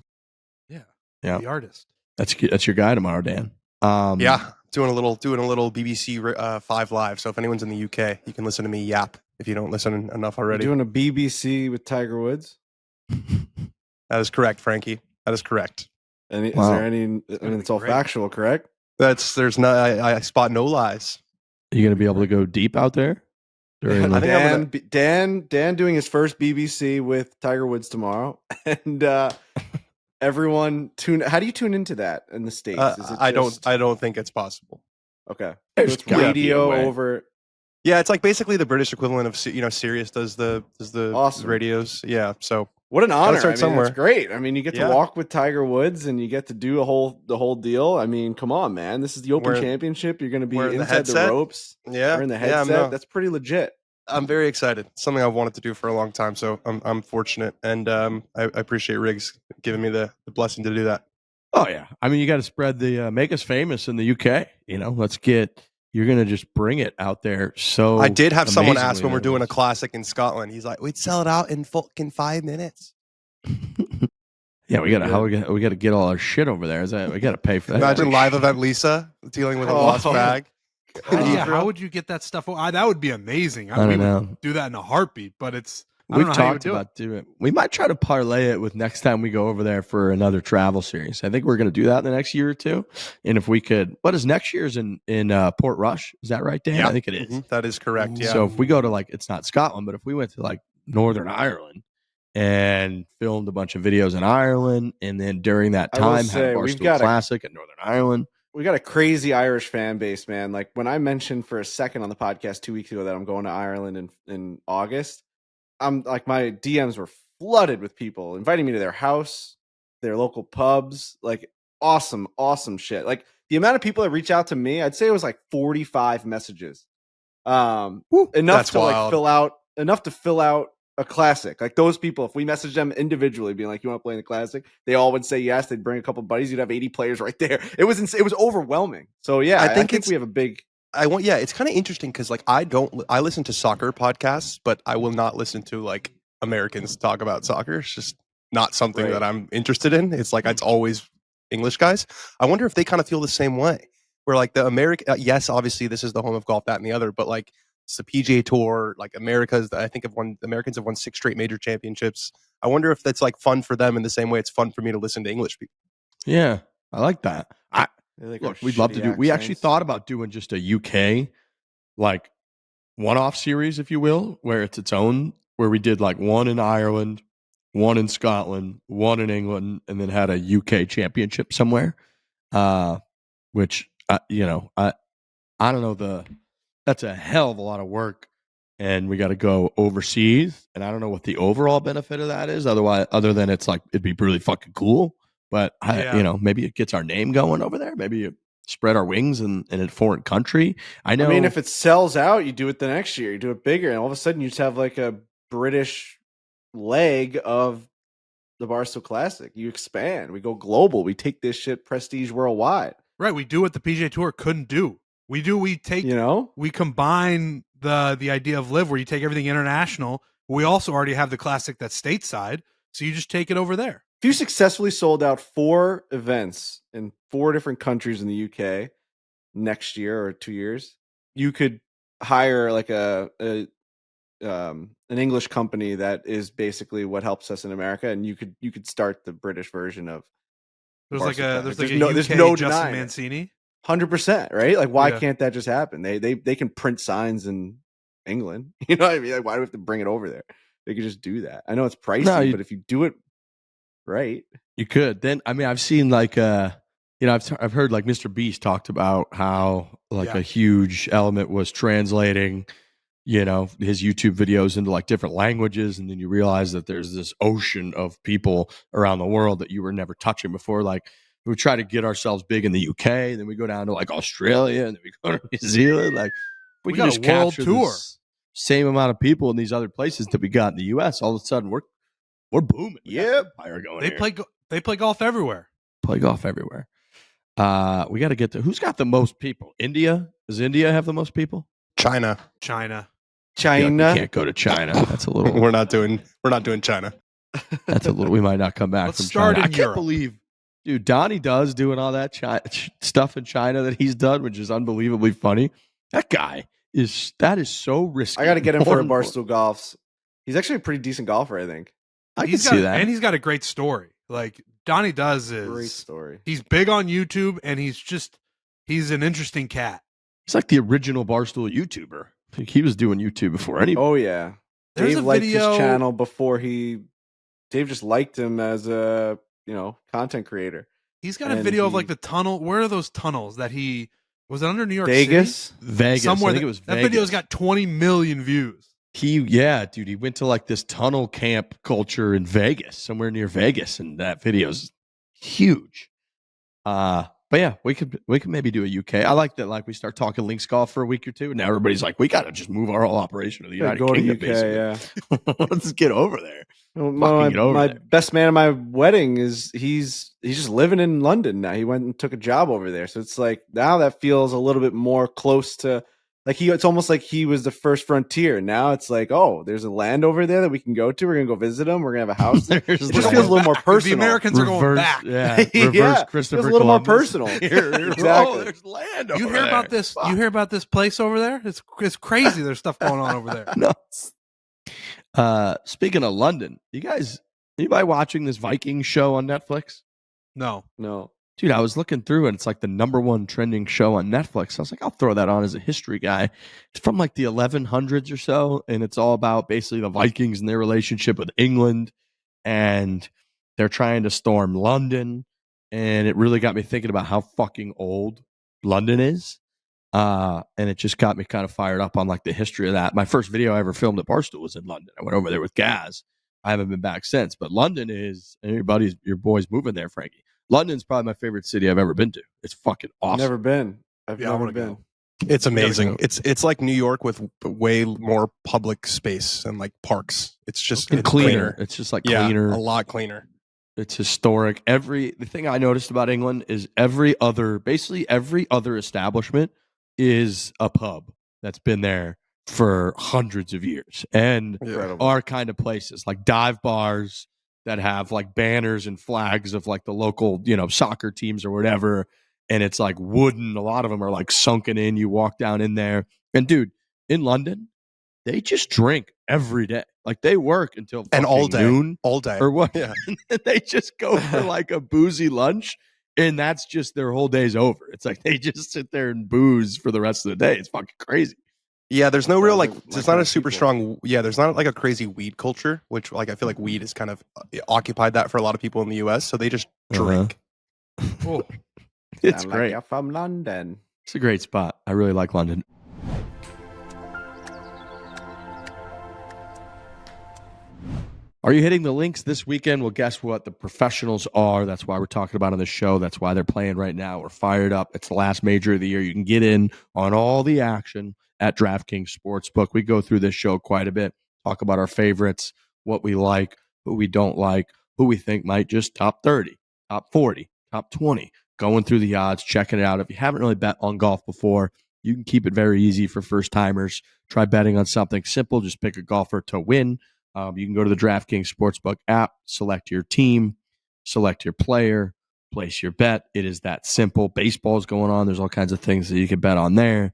Yeah. The artist. That's your guy tomorrow, Dan. Yeah, doing a little BBC 5 Live. So if anyone's in the UK, you can listen to me yap if you don't listen enough already. Doing a BBC with Tiger Woods. That is correct, Frankie. That is correct. And is Wow. there any? I mean, it's all great. factual, correct? There's no I spot no lies. Are you going to be able to go deep out there? During I think I'm Dan doing his first BBC with Tiger Woods tomorrow, and everyone tune. How do you tune into that in the States? Is it I don't think it's possible. Okay, There's so it's gotta be a radio way. over. Yeah, it's like basically the British equivalent of Sirius does the Awesome. radios. Yeah, so What an honor! start I mean, somewhere. that's great. I mean, you get to Yeah. walk with Tiger Woods, and you get to do the whole deal. I mean, come on, man! This is the Open Wearing- Championship. You're going to be wearing the inside the headset? ropes. yeah, Wearing the yeah, headset. no, That's pretty legit. I'm very excited. It's something I've wanted to do for a long time, so I'm fortunate, and I appreciate Riggs giving me the blessing to do that. Oh yeah, I mean you got to spread the make us famous in the UK. Let's get. You're gonna just bring it out there. So I did have someone amazingly ask when we're doing a nervous. classic in Scotland. He's like, "We'd sell it out in fucking 5 minutes." Yeah, we gotta get all our shit over there. We gotta pay for that. Imagine live event Lisa dealing with a Oh. lost bag. How would you get that stuff? That would be amazing. I don't we know. would do that in a heartbeat, but I We've don't know how you would talked do it. about doing it. We might try to parlay it with next time we go over there for another travel series. I think we're going to do that in the next year or two. And if we could, what is next year's in Port Rush? Is that right, Dan? Yeah. I think it is. Mhm, that is correct. Yeah. So if we go to it's not Scotland, but if we went to Northern Ireland and filmed a bunch of videos in Ireland, and then during that I will time say, had we've Barstool got a- Classic in Northern Ireland. We got a crazy Irish fan base, man. Like when I mentioned for a second on the podcast 2 weeks ago that I'm going to Ireland in August, I'm like my DMs were flooded with people inviting me to their house, their local pubs, like awesome shit. Like the amount of people that reach out to me, I'd say it was like 45 messages. Enough That's to wild. fill out a classic. Like those people, if we messaged them individually, being like, "You want to play in the classic?" They all would say yes. They'd bring a couple buddies. You'd have 80 players right there. It was it was overwhelming. So yeah, I think we have a big. It's kind of interesting because I listen to soccer podcasts, but I will not listen to Americans talk about soccer. It's just not something Right. that I'm interested in. It's it's always English guys. I wonder if they kind of feel the same way. Where the American, yes, obviously this is the home of golf, that and the other, but it's the PGA Tour, Americans have won 6 straight major championships. I wonder if that's fun for them in the same way it's fun for me to listen to English people. Yeah, I like that. Like Look, our we'd love to shitty do. We actually accents. thought about doing just a UK one-off series, if you will, where it's its own. Where we did one in Ireland, one in Scotland, one in England, and then had a UK championship somewhere. Which I don't know that's a hell of a lot of work, and we got to go overseas, and I don't know what the overall benefit of that is. Other than it's it'd be really fucking cool. But maybe it gets our name going over there. Maybe you spread our wings in a foreign country. I know. I mean, if it sells out, you do it the next year. You do it bigger, and all of a sudden, you just have a British leg of the Barstool Classic. You expand. We go global. We take this shit prestige worldwide. Right, we do what the PGA Tour couldn't do. We combine the idea of live where you take everything international. We also already have the classic that's stateside, so you just take it over there. If you successfully sold out 4 events in 4 different countries in the UK next year or 2 years, you could hire an English company that is basically what helps us in America, and you could start the British version of. There's Barstool there's Classic. a there's UK no Justin denying it. Mancini. 100%, right? Why Yeah. can't that just happen? They can print signs in England. You know what I mean? Why do we have to bring it over there? They could just do that. I know it's pricey, but if you do it right, you could. Then I've seen I've heard Mr. Beast talked about how a huge element was translating his YouTube videos into different languages, and then you realize that there's this ocean of people around the world that you were never touching before. We try to get ourselves big in the UK, then we go down to like Australia, and then we go to New Zealand. Like we We can got just a world capture tour. this same amount of people in these other places that we got in the US. All of a sudden, we're booming. We got Yep. empire going. They here. play golf everywhere. Play golf everywhere. We got to get to who's got the most people. India? Does India have the most people? China. China. Yeah, we can't go to China. That's a little. We're not doing China. That's a little. We might not come back Let's from start China. I in can't Europe. believe, dude. Donnie does doing all that stuff in China that he's done, which is unbelievably funny. That guy is so risky. I got to get him for More a and more. Barstool Golfs. He's actually a pretty decent golfer, I think. I can He's see got that. and he's got a great story. Like Donnie does Great is story. he's big on YouTube, and he's an interesting cat. He's like the original Barstool YouTuber. I think he was doing YouTube before anybody. Oh yeah. There's Dave a liked video- his channel before Dave just liked him as a, content creator. He's got a And video of he- like the tunnel. Where are those tunnels that he was it under New York Vegas. City? Vegas. Somewhere I think it was that Vegas. video's got 20 million views. He went to like this tunnel camp culture in Vegas, somewhere near Vegas, and that video's huge. But yeah, we could maybe do a UK. I like that. Like we start talking links golf for a week or two, and now everybody's like, we got to just move our whole operation to the Yeah, United go to Kingdom. UK, basically. Let's get over there. Well, Fucking get over my there. best man at my wedding is he's just living in London now. He went and took a job over there, so it's like now that feels a little bit more close to like it's almost like he was the first frontier. Now it's like, oh, there's a land over there that we can go to. We're gonna go visit him. We're gonna have a house. It There's just land. feels a little more The personal. Americans are going back. Yeah, reverse Yeah, Christopher feels a little more Columbus. personal. Exactly. Exactly. There's land. You over hear about there. this? Fuck. You hear about this place over there? It's crazy. There's stuff going on over there. Nuts. Speaking of London, anybody watching this Viking show on Netflix? No. Dude, I was looking through and it's like the #1 trending show on Netflix. I was like, I'll throw that on as a history guy. It's from like the 1100s or so, and it's all about basically the Vikings and their relationship with England, and they're trying to storm London, and it really got me thinking about how fucking old London is. And it just got me kind of fired up on like the history of that. My first video I ever filmed at Barstool was in London. I went over there with Gaz. I haven't been back since, but London is your boy's moving there, Frankie. London's probably my favorite city I've ever been to. It's fucking awesome. Never been. I've Yeah, I never wanna been. go. It's amazing. go. It's like New York with way more public space and like parks. It's just And it's cleaner. It's just like cleaner. a lot cleaner. It's historic. The thing I noticed about England is basically every other establishment is a pub that's been there for hundreds of years and Incredible. are kind of places like dive bars that have like banners and flags of like the local, soccer teams or whatever. And it's like wooden. A lot of them are like sunken in. You walk down in there. And dude, in London, they just drink every day. Like they work until And all day. noon All day. or what? Yeah. And they just go for like a boozy lunch, and that's just their whole day's over. It's like they just sit there and booze for the rest of the day. It's fucking crazy. Yeah, there's no real Sounds like like my there's not kind a of super people. strong there's not like a crazy weed culture, which like I feel like weed is kind of occupied that for a lot of people in the US, so they just drink. Oh, It's Sound great. Like you're from London. It's a great spot. I really like London. Are you hitting the links this weekend? Well, guess what? The professionals are. That's why we're talking about on the show. That's why they're playing right now. We're fired up. It's the last major of the year. You can get in on all the action at DraftKings Sportsbook. We go through this show quite a bit, talk about our favorites, what we like, who we don't like, who we think might just top 30, top 40, top 20, going through the odds, checking it out. If you haven't really bet on golf before, you can keep it very easy for first timers. Try betting on something simple. Just pick a golfer to win. You can go to the DraftKings Sportsbook app, select your team, select your player, place your bet. It is that simple. Baseball's going on. There's all kinds of things that you can bet on there.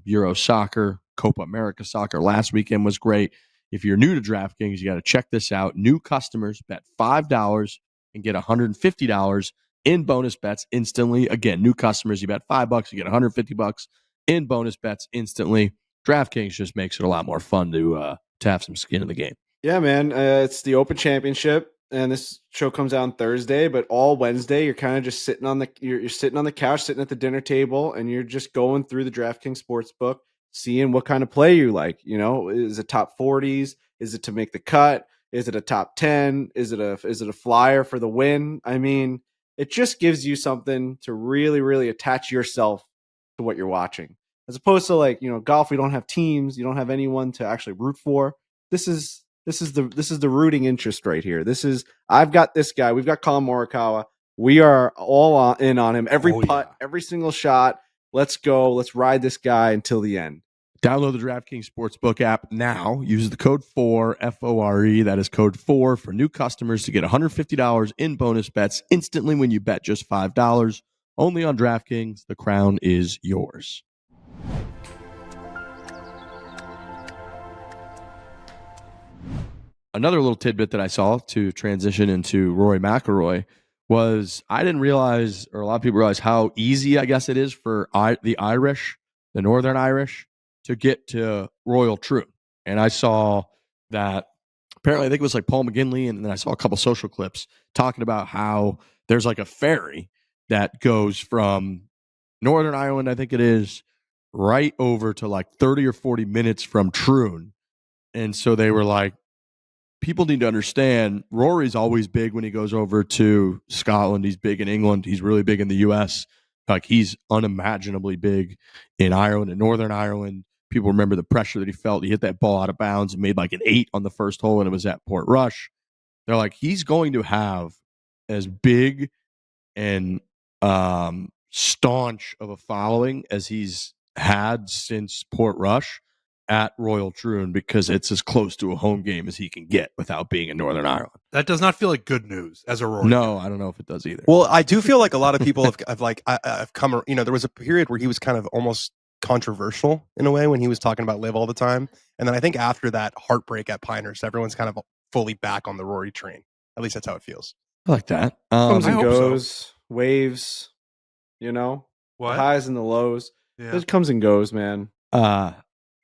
Euro soccer, Copa America soccer last weekend was great. If you're new to DraftKings, you got to check this out. New customers bet $5 and get $150 in bonus bets instantly. Again, new customers, you bet $5, you get $150 in bonus bets instantly. DraftKings just makes it a lot more fun to have some skin in the game. Yeah, man. It's the Open Championship, and this show comes out on Thursday. But all Wednesday, you're kind of just sitting on you're sitting on the couch, sitting at the dinner table, and you're just going through the DraftKings Sportsbook, seeing what kind of play you like. Is it top 40s? Is it to make the cut? Is it a top 10? Is it a flyer for the win? I mean, it just gives you something to really, really attach yourself to what you're watching. As opposed to like, golf, we don't have teams, you don't have anyone to actually root for. This is the rooting interest right here. I've got this guy, we've got Collin Morikawa. We are all in on him. Every putt, every single shot. Let's go. Let's ride this guy until the end. Download the DraftKings Sportsbook app now. Use the code FORE, F-O-R-E. That is code FORE for new customers to get $150 in bonus bets instantly when you bet just $5. Only on DraftKings. The crown is yours. Another little tidbit that I saw to transition into Rory McIlroy was I didn't realize, or a lot of people realize, how easy I guess it is for the Northern Irish, to get to Royal Troon. And I saw that apparently I think it was like Paul McGinley, and then I saw a couple social clips talking about how there's like a ferry that goes from Northern Ireland, I think it is, right over to like 30 or 40 minutes from Troon. And so they were like, people need to understand Rory's always big when he goes over to Scotland. He's big in England. He's really big in the US. Like, he's unimaginably big in Ireland and Northern Ireland. People remember the pressure that he felt. He hit that ball out of bounds and made like an 8 on the first hole, and it was at Port Rush. They're like, he's going to have as big and staunch of a following as he's had since Port Rush at Royal Troon, because it's as close to a home game as he can get without being in Northern Ireland. That does not feel like good news as a Rory. No, I don't know if it does either. Well, I do feel like a lot of people have come, there was a period where he was kind of almost controversial in a way when he was talking about Live all the time. And then I think after that heartbreak at Pinehurst, everyone's kind of fully back on the Rory train. At least that's how it feels. I like that. Comes and I hope goes, waves, the What? highs and the lows. Yeah. It comes and goes, man.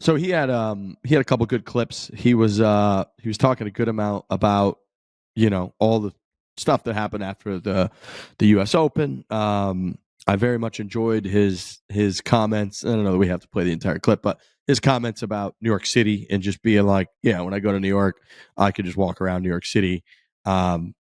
So he had a couple good clips. He was talking a good amount about all the stuff that happened after the US Open. I very much enjoyed his comments. I don't know that we have to play the entire clip, but his comments about New York City and just being like, yeah, when I go to New York, I could just walk around New York City. I'm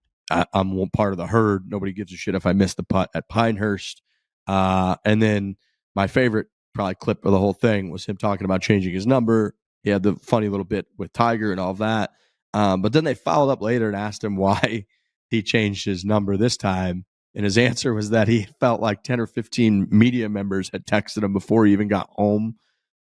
one part of the herd. Nobody gives a shit if I miss the putt at Pinehurst. And then my favorite probably clip of the whole thing was him talking about changing his number. He had the funny little bit with Tiger and all of that. But then they followed up later and asked him why he changed his number this time. And his answer was that he felt like 10 or 15 media members had texted him before he even got home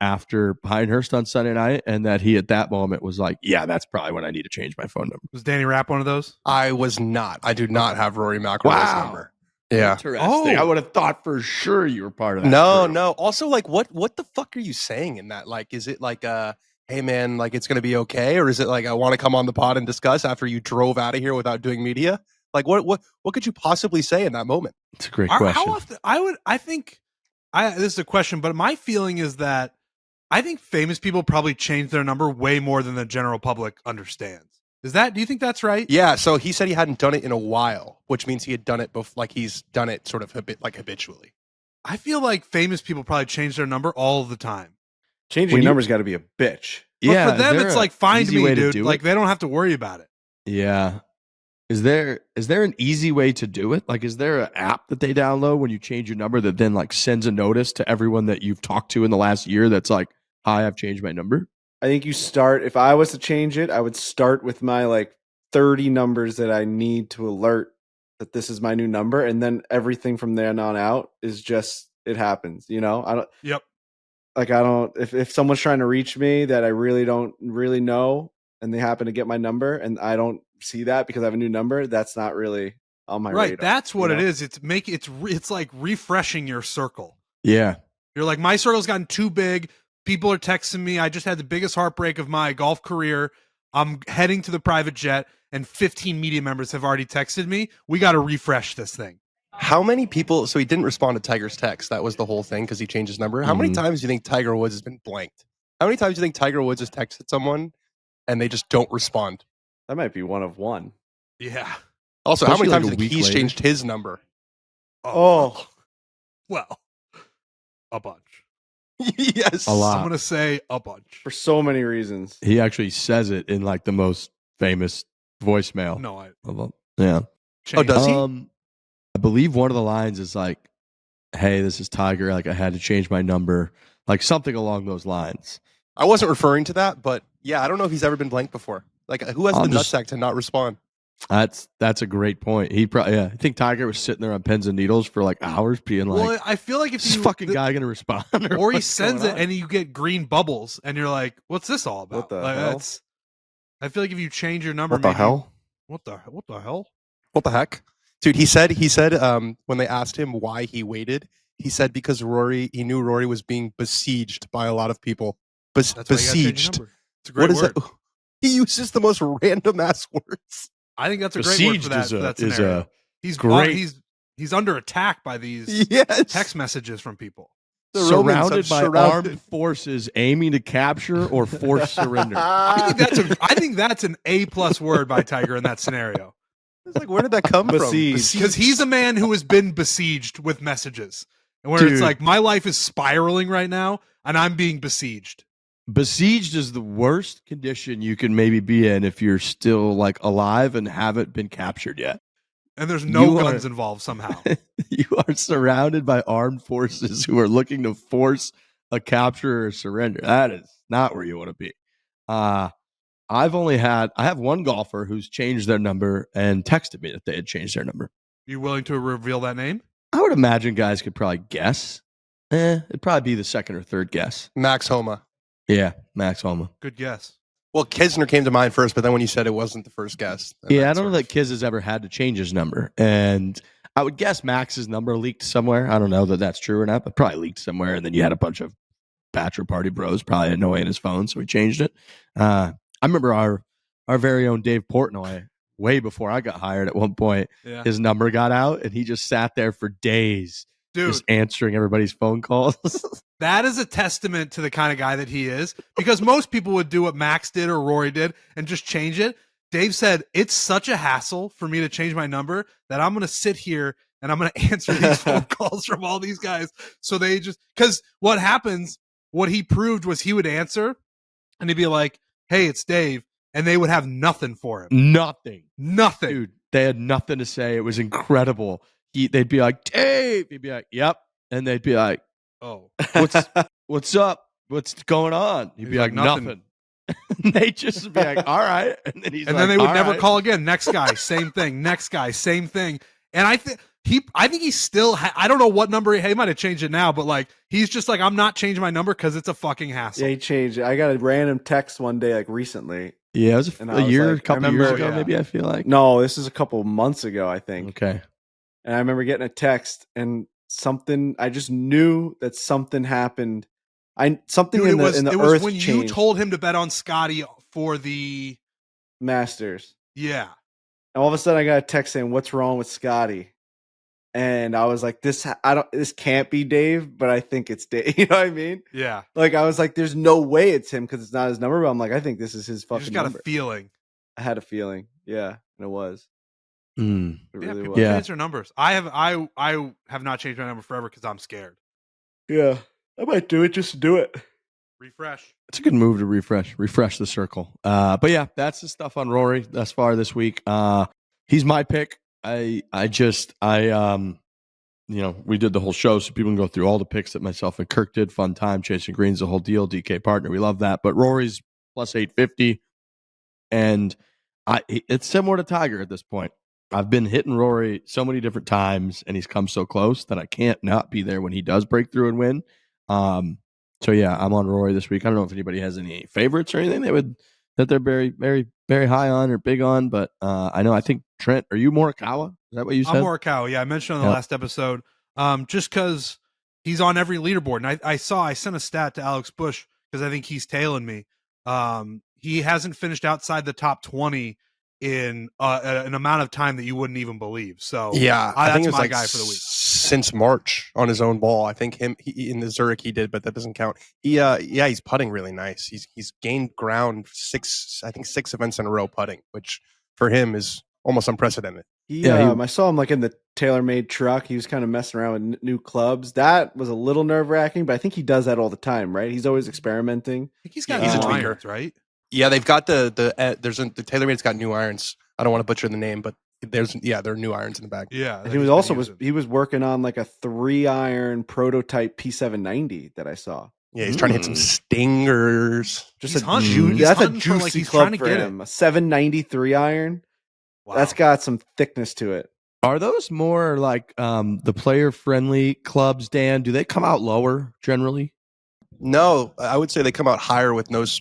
after Pinehurst on Sunday night. And that he at that moment was like, yeah, that's probably when I need to change my phone number. Was Danny Rapp one of those? I was not. I do not have Rory McIlroy's number. Yeah. Interesting. I would have thought for sure you were part of that. No. Also, like, what the fuck are you saying in that? Like, is it like, hey man, like it's gonna be okay, or is it like I want to come on the pod and discuss after you drove out of here without doing media? Like, what could you possibly say in that moment? It's a great question. How often? This is a question, but my feeling is that I think famous people probably change their number way more than the general public understands. Do you think that's right? Yeah. So he said he hadn't done it in a while, which means he had done it before, like he's done it sort of habitually. I feel like famous people probably change their number all the time. Changing your number's got to be a bitch. Yeah, But for them, it's like, find me, dude. Like, they don't have to worry about it. Yeah. Is there an easy way to do it? Like, is there an app that they download when you change your number that then like sends a notice to everyone that you've talked to in the last year that's like, hi, I've changed my number? I think you start, if I was to change it, I would start with my like 30 numbers that I need to alert that this is my new number. And then everything from there on out is just, it happens, I don't. Yep. Like, I don't, if someone's trying to reach me that I really don't really know and they happen to get my number and I don't see that because I have a new number, that's not really on my radar. That's what it is. It's like refreshing your circle. Yeah. You're like, my circle's gotten too big. People are texting me. I just had the biggest heartbreak of my golf career. I'm heading to the private jet and 15 media members have already texted me. We got to refresh this thing. How many people, so he didn't respond to Tiger's text. That was the whole thing because he changed his number. How many times do you think Tiger Woods has been blanked? How many times do you think Tiger Woods has texted someone and they just don't respond? That might be one of one. Yeah. Also, Especially how many times like do you think he's changed his number? Oh. Well, a bunch. Yes. A lot. I'm going to say a bunch. For so many reasons. He actually says it in like the most famous voicemail. No, Yeah. Oh, does he? I believe one of the lines is like, "Hey, this is Tiger. Like I had to change my number." Like something along those lines. I wasn't referring to that, but yeah, I don't know if he's ever been blanked before. Like, who has the nutsack to not respond? That's a great point. He probably, I think Tiger was sitting there on pins and needles for like hours, being like, Well, I feel like if "This fucking guy gonna respond?" or he sends it and you get green bubbles, and you're like, "What's this all about?" What the like, hell? I feel like if you change your number, What the maybe, hell? What the hell? What the heck? Dude, he said when they asked him why he waited, he said because he knew Rory was being besieged by a lot of people. That's why you gotta change your Besieged. number. It's a great word. That? He uses the most random ass words. I think that's a great word for that scenario. He's great. He's under attack by these Yes. text messages from people. The Romans surrounded are by armed forces aiming to capture or force surrender. I think that's an A+ word by Tiger in that scenario. It's like, where did that come from? Besieged. Because he's a man who has been besieged with messages. And where it's like, my life is spiraling right now, and I'm being besieged. Besieged is the worst condition you can maybe be in if you're still like alive and haven't been captured yet. And there's no guns involved somehow. You are surrounded by armed forces who are looking to force a capture or surrender. That is not where you want to be. I have one golfer who's changed their number and texted me that they had changed their number. You willing to reveal that name? I would imagine guys could probably guess. It'd probably be the second or third guess. Max Homa. Yeah, Max Homa. Good guess. Well, Kisner came to mind first, but then when you said it wasn't the first guess. Yeah, I don't know that Kiz has ever had to change his number. And I would guess Max's number leaked somewhere. I don't know that that's true or not, but probably leaked somewhere. And then you had a bunch of bachelor party bros probably had no way in his phone, so he changed it. I remember our very own Dave Portnoy, way before I got hired at one point, his number got out, and he just sat there for days. Dude, just answering everybody's phone calls. That is a testament to the kind of guy that he is, because most people would do what Max did or Rory did and just change it. Dave said, it's such a hassle for me to change my number that I'm going to sit here and I'm going to answer these phone calls from all these guys. So they just, because what happens, what he proved was he would answer and he'd be like, "Hey, it's Dave." And they would have nothing for him. Nothing. Dude, they had nothing to say. It was incredible. They'd be like, "Dave." He'd be like, "Yep." And they'd be like, "Oh, what's up? What's going on?" He'd be like, "Nothing." They'd just be like, "All right." And then then they would never call again. Next guy, same thing. Next guy, same thing. And I think he's still, I don't know what number he might have changed it now, but like, he's just like, I'm not changing my number because it's a fucking hassle. Yeah, he changed it. I got a random text one day, like recently. Yeah, it was a couple years ago, maybe, I feel like. No, this is a couple months ago, I think. Okay. And I remember getting a text and I just knew that something happened. It was when changed. You told him to bet on Scottie for the Masters. Yeah. And all of a sudden I got a text saying, "What's wrong with Scottie?" And I was like, this can't be Dave, but I think it's Dave. You know what I mean? Yeah. Like, I was like, there's no way it's him because it's not his number. But I'm like, I think this is his fucking number. You just got a feeling. I had a feeling. Yeah. And it was. It really people was. change their numbers. I have not changed my number forever because I'm scared. Yeah. I might do it just to do it. Refresh. It's a good move to refresh the circle. But yeah, that's the stuff on Rory thus far this week. He's my pick. We did the whole show so people can go through all the picks that myself and Kirk did. Fun time, chasing greens, the whole deal. DK partner, we love that. But Rory's plus 850, and it's similar to Tiger at this point. I've been hitting Rory so many different times, and he's come so close that I can't not be there when he does break through and win. So yeah, I'm on Rory this week. I don't know if anybody has any favorites or anything that they're very, very, very high on or big on, but I think Trent, are you Morikawa? Is that what you said? I'm Morikawa. Yeah, I mentioned on the last episode, just because he's on every leaderboard. And I sent a stat to Alex Bush because I think he's tailing me. He hasn't finished outside the top 20 in an amount of time that you wouldn't even believe. So yeah, I think that's my guy for the week. Since March on his own ball. I think he in the Zurich he did, but that doesn't count. He's putting really nice. He's gained ground six events in a row putting, which for him is almost unprecedented. I saw him like in the TaylorMade truck. He was kind of messing around with new clubs. That was a little nerve wracking, but I think he does that all the time, right? He's always experimenting. I think he's got new irons, right? Yeah, they've got the TaylorMade's got new irons. I don't want to butcher the name, but there are new irons in the bag. Yeah, And he was working on like a 3-iron prototype P790 that I saw. Yeah, he's trying to hit some stingers. Just He's a hunting. ju- He's that's a hunting for, like, juicy he's trying club to for get him. A 793 iron. Wow. That's got some thickness to it. Are those more like the player friendly clubs, Dan? Do they come out lower generally? No, I would say they come out higher with less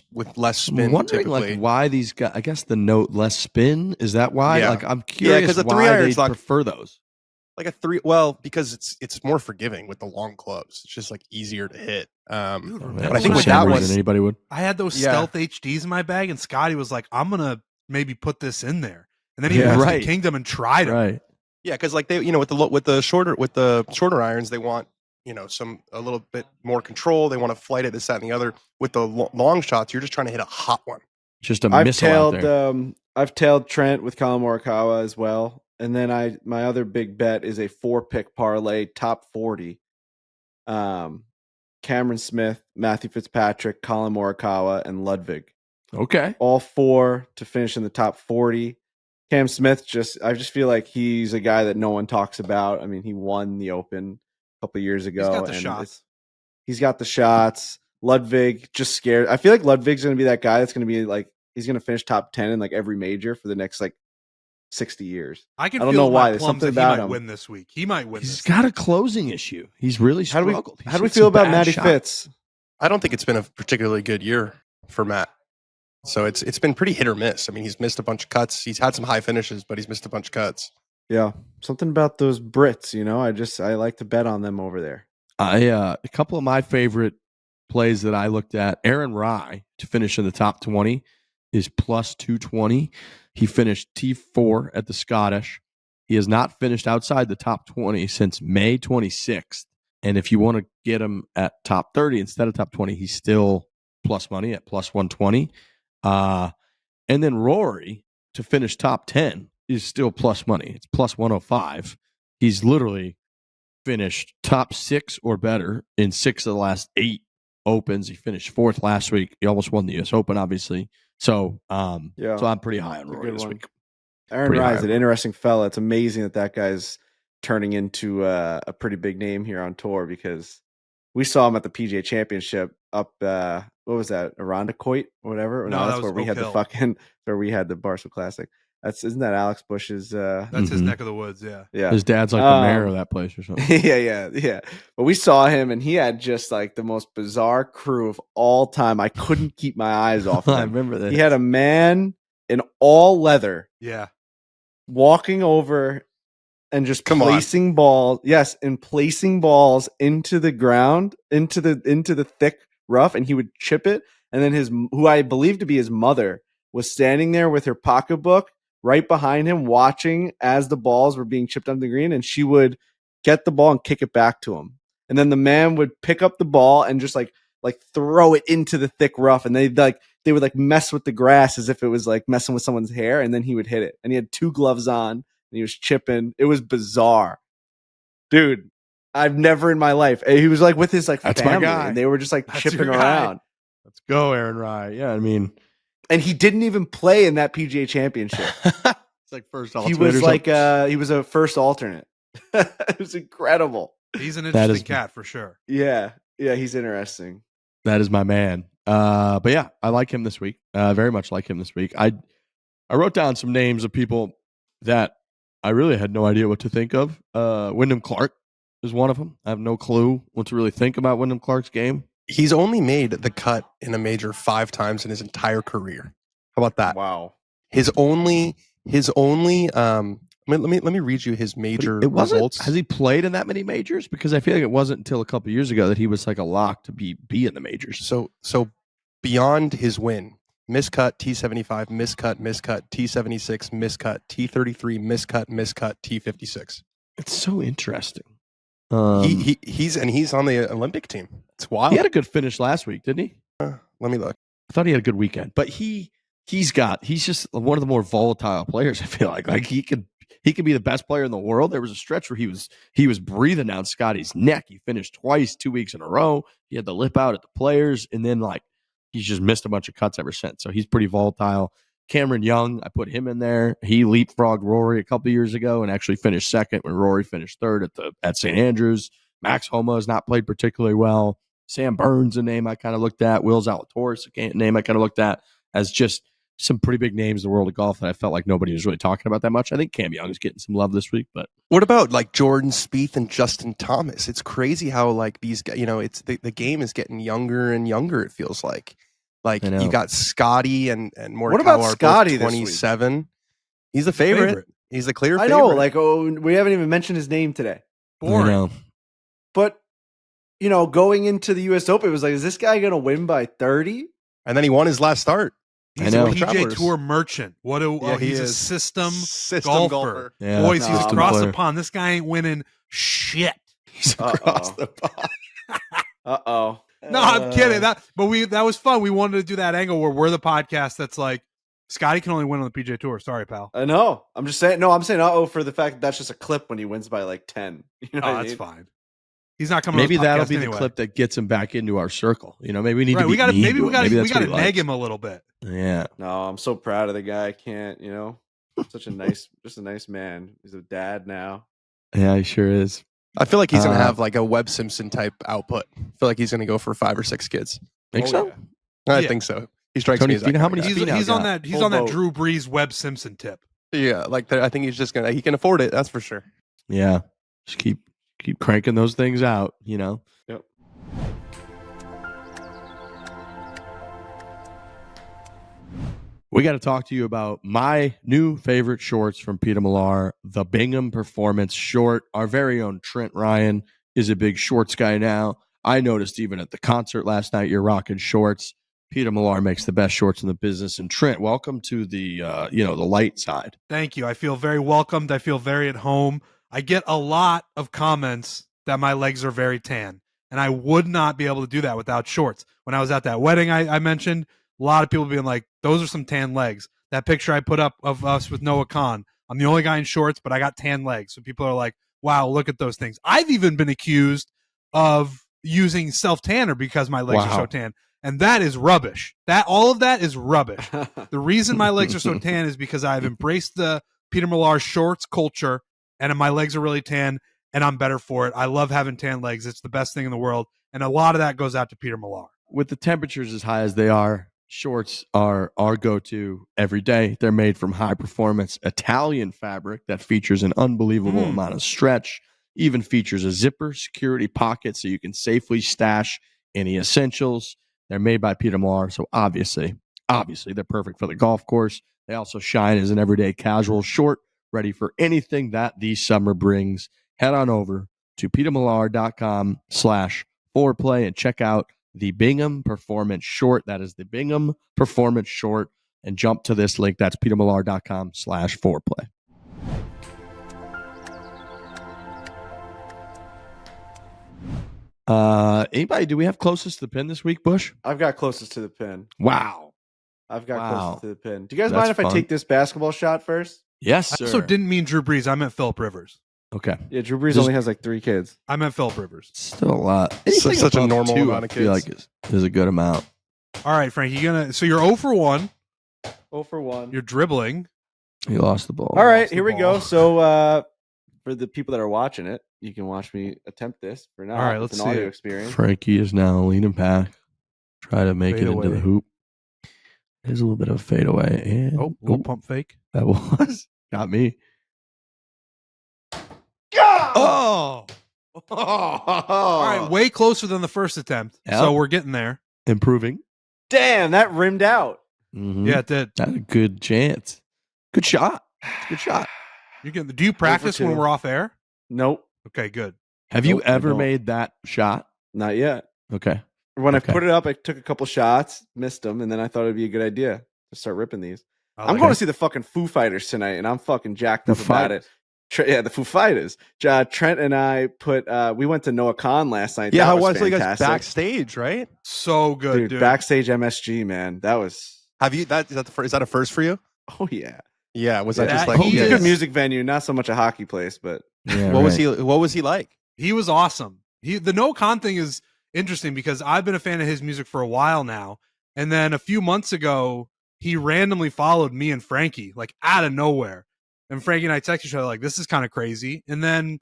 spin. I'm wondering typically. like why these guys. I guess the note less spin, is that why? Yeah. Like I'm curious 'cause the why 3-iron's they not- prefer those. like a 3. Well, because it's more forgiving with the long clubs. It's just like easier to hit. Dude, Oh, remember man, But I think when with same that reason one- anybody would. I had those Yeah. stealth HDs in my bag, and Scottie was like, "I'm gonna maybe put this in there," and then he Yeah, went to right. the Kingdom and tried them. Right. Yeah, because like they, with the shorter irons, they want a little bit more control. They want to flight it, this, that, and the other. With the long shots, you're just trying to hit a hot one. Just a I've missile out tailed there. I've tailed Trent with Collin Morikawa as well. And then my other big bet is a 4-pick parlay top 40. Cameron Smith, Matthew Fitzpatrick, Collin Morikawa, and Ludwig. Okay. All 4 to finish in the top 40. Cam Smith I just feel like he's a guy that no one talks about. I mean, he won the Open a couple years ago. He's got the and shots. He's got the shots. Ludwig just scared. I feel like Ludwig's going to be that guy that's going to be like, he's going to finish top 10 in like every major for the next like 60 years. I can I don't feel know in why. my There's plums something that he about might him. win this week. He might win. He's this got week. a closing issue. He's really How do struggled. we feel about Matty Fitz? I don't think it's been a particularly good year for Matt. So it's been pretty hit or miss. I mean, he's missed a bunch of cuts. He's had some high finishes, but he's missed a bunch of cuts. Yeah, something about those Brits. I like to bet on them over there. A couple of my favorite plays that I looked at, Aaron Rye to finish in the top 20 is plus 220. He finished T4 at the Scottish. He has not finished outside the top 20 since May 26th. And if you want to get him at top 30 instead of top 20, he's still plus money at plus 120. And then Rory to finish top 10 is still plus money. It's plus 105. He's literally finished top 6 or better in 6 of the last 8 Opens. He finished 4th last week. He almost won the US Open, obviously. So, so I'm pretty high on Rory this week. Aaron Pretty Rye high is an interesting fella. It's amazing that guy's turning into a pretty big name here on tour, because we saw him at the PGA Championship up. What was that? Irondequoit or whatever? No, that that's was where we Oak had Hill. where we had the Barstool Classic. Isn't that Alex Bush's? That's his Mhm. neck of the woods. Yeah. Yeah. His dad's like the mayor of that place or something. yeah. But we saw him, and he had just like the most bizarre crew of all time. I couldn't keep my eyes off of I him. remember that. He had a man in all leather Yeah. walking over and just Come on. placing balls. Yes, and placing balls into the ground, into the thick rough, and he would chip it. And then who I believe to be his mother, was standing there with her pocketbook right behind him, watching as the balls were being chipped on the green, and she would get the ball and kick it back to him. And then the man would pick up the ball and just like throw it into the thick rough, and they would mess with the grass as if it was like messing with someone's hair, and then he would hit it. And he had 2 gloves on, and he was chipping. It was bizarre. Dude, I've never in my life. He was like with his like That's my family, guy. and they were just like That's chipping your guy. around. Let's go, Aaron Rye. Yeah, I mean, And he didn't even play in that PGA Championship. it's like first He alternate was or like something. he was a first alternate. It was incredible. He's an That interesting is- cat for sure. Yeah, he's interesting. That is my man. But yeah, I like him this week. Very much like him this week. I wrote down some names of people that I really had no idea what to think of. Wyndham Clark is one of them. I have no clue what to really think about Wyndham Clark's game. He's only made the cut in a major 5 times in his entire career. How about that? Wow. His only let me read you his But major it wasn't. results. Has he played in that many majors? Because I feel like it wasn't until a couple years ago that he was like a lock to be in the majors. So beyond his win, miscut T75, miscut T76, miscut T33, miscut T56. It's so interesting. He's on the Olympic team. It's wild. He had a good finish last week, didn't he? Let me look. I thought he had a good weekend, but he's just one of the more volatile players. I feel like he could be the best player in the world. There was a stretch where he was breathing down Scottie's neck. He finished twice 2 weeks in a row. He had the lip out at the Players, and then like he's just missed a bunch of cuts ever since. So he's pretty volatile. Cameron Young, I put him in there. He leapfrogged Rory a couple years ago and actually finished second when Rory finished third at St. Andrews. Max Homa has not played particularly well. Sam Burns, a name I kind of looked at. Will Zalatoris, a name I kind of looked at as just some pretty big names in the world of golf that I felt like nobody was really talking about that much. I think Cam Young is getting some love this week, but What about like Jordan Spieth and Justin Thomas? It's crazy how like these guys, it's the game is getting younger and younger. It feels like I know. you got Scottie and Morikawa What about are both Scottie this week? 27. He's the favorite. He's the clear I favorite. know, like, we haven't even mentioned his name today. I Boring. know. But, going into the U.S. Open, it was like, is this guy going to win by 30? And then he won his last start. He's I a know. PJ Travelers. Tour merchant. He He's a is. system System golfer. Yeah, Boys, he's system across player. the pond. This guy ain't winning shit. He's Uh-oh. across the pond. Uh-oh. No, I'm kidding. That was fun. We wanted to do that angle where we're the podcast that's like, Scottie can only win on the PJ Tour. Sorry, pal. I know. I'm just saying. No, I'm saying uh-oh for the fact that that's just a clip when he wins by like 10. You know Oh, what I that's mean? fine. He's not coming. Maybe on the that'll podcast be anyway. the clip that gets him back into our circle. Maybe we need Right, to be maybe we got to that's what he nag likes. him a little bit. Yeah. No, I'm so proud of the guy. I can't, such a just a nice man. He's a dad now. Yeah, he sure is. I feel like he's going to Uh, have like a Webb Simpson type output. I feel like he's going to go for 5 or 6 kids. Think Oh, so? yeah. I Yeah. think so. He strikes Tony me as that Finau, how kind of many guy. Finau He's on got? that. He's Full on that vote. Drew Brees, Webb Simpson tip. Yeah, I think he's just going to, he can afford it. That's for sure. Yeah. Just keep cranking those things out, Yep. We got to talk to you about my new favorite shorts from Peter Millar, the Bingham Performance Short. Our very own Trent Ryan is a big shorts guy now. I noticed even at the concert last night, you're rocking shorts. Peter Millar makes the best shorts in the business. And Trent, welcome to the the light side. Thank you. I feel very welcomed. I feel very at home. I get a lot of comments that my legs are very tan, and I would not be able to do that without shorts. When I was at that wedding I mentioned, a lot of people being like, those are some tan legs. That picture I put up of us with Noah Khan, I'm the only guy in shorts, but I got tan legs. So people are like, wow, look at those things. I've even been accused of using self-tanner because my legs are so tan. And that is rubbish. All of that is rubbish. The reason my legs are so tan is because I've embraced the Peter Millar shorts culture, and my legs are really tan, and I'm better for it. I love having tan legs. It's the best thing in the world. And a lot of that goes out to Peter Millar. With the temperatures as high as they are, shorts are our go-to every day. They're made from high-performance Italian fabric that features an unbelievable amount of stretch, even features a zipper security pocket so you can safely stash any essentials. They're made by Peter Millar, so obviously they're perfect for the golf course. They also shine as an everyday casual short, ready for anything that the summer brings. Head on over to petermillar.com/foreplay and check out the Bingham Performance Short. That is the Bingham Performance Short. And jump to this link. That's petermillar.com/foreplay. Anybody, do we have closest to the pin this week, Bush? I've got closest to the pin. Wow. I've got Wow. closest to the pin. Do you guys That's mind if fun. I take this basketball shot first? Yes, I sir. also didn't mean Drew Brees. I meant Phillip Rivers. Okay. Yeah, Drew Brees Just- only has like 3 kids. I meant Phillip Rivers. Still a lot. So- Anything such a above normal 2, amount of I feel kids. like is a good amount. All right, Frank, so you're 0 for 1. 0 for 1. You're dribbling. You lost the ball. All right, lost the here we ball. go. So for the people that are watching it, you can watch me attempt this for now. All right, It's let's an see audio it. experience. Frankie is now leaning back. Try to make Fade it into away. the hoop. There's a little bit of a fadeaway. And Oh, little pump fake. that was got me. Oh! All right, way closer than the first attempt. Yep. So we're getting there. Improving. Damn, that rimmed out. Mhm. Yeah, it did. That's a good chance. Good shot. Good shot. You're getting. Do you practice when 2. we're off air? Nope, Okay, good. Have you Nope, I ever don't. made that shot? not yet. Okay. When Okay. I put it up, I took a couple shots, missed them, and then I thought it'd be a good idea to start ripping these. I I'm like going it. to see the fucking Foo Fighters tonight, and I'm fucking jacked Foo up about it. Yeah, the Foo Fighters. Trent and I we went to Noah Khan last night. Yeah, That how was was it? You guys fantastic. backstage, right? So good, dude, backstage MSG, man. That was, Have you is that a first for you? oh yeah. Yeah, was that That just like he It's a is- good music venue, not so much a hockey place, but Yeah, what was right. what was he like? He was awesome. The Noah Khan thing is interesting because I've been a fan of his music for a while now. And then a few months ago, he randomly followed me and Frankie, like out of nowhere. And Frankie and I texted each other like, this is kind of crazy. And then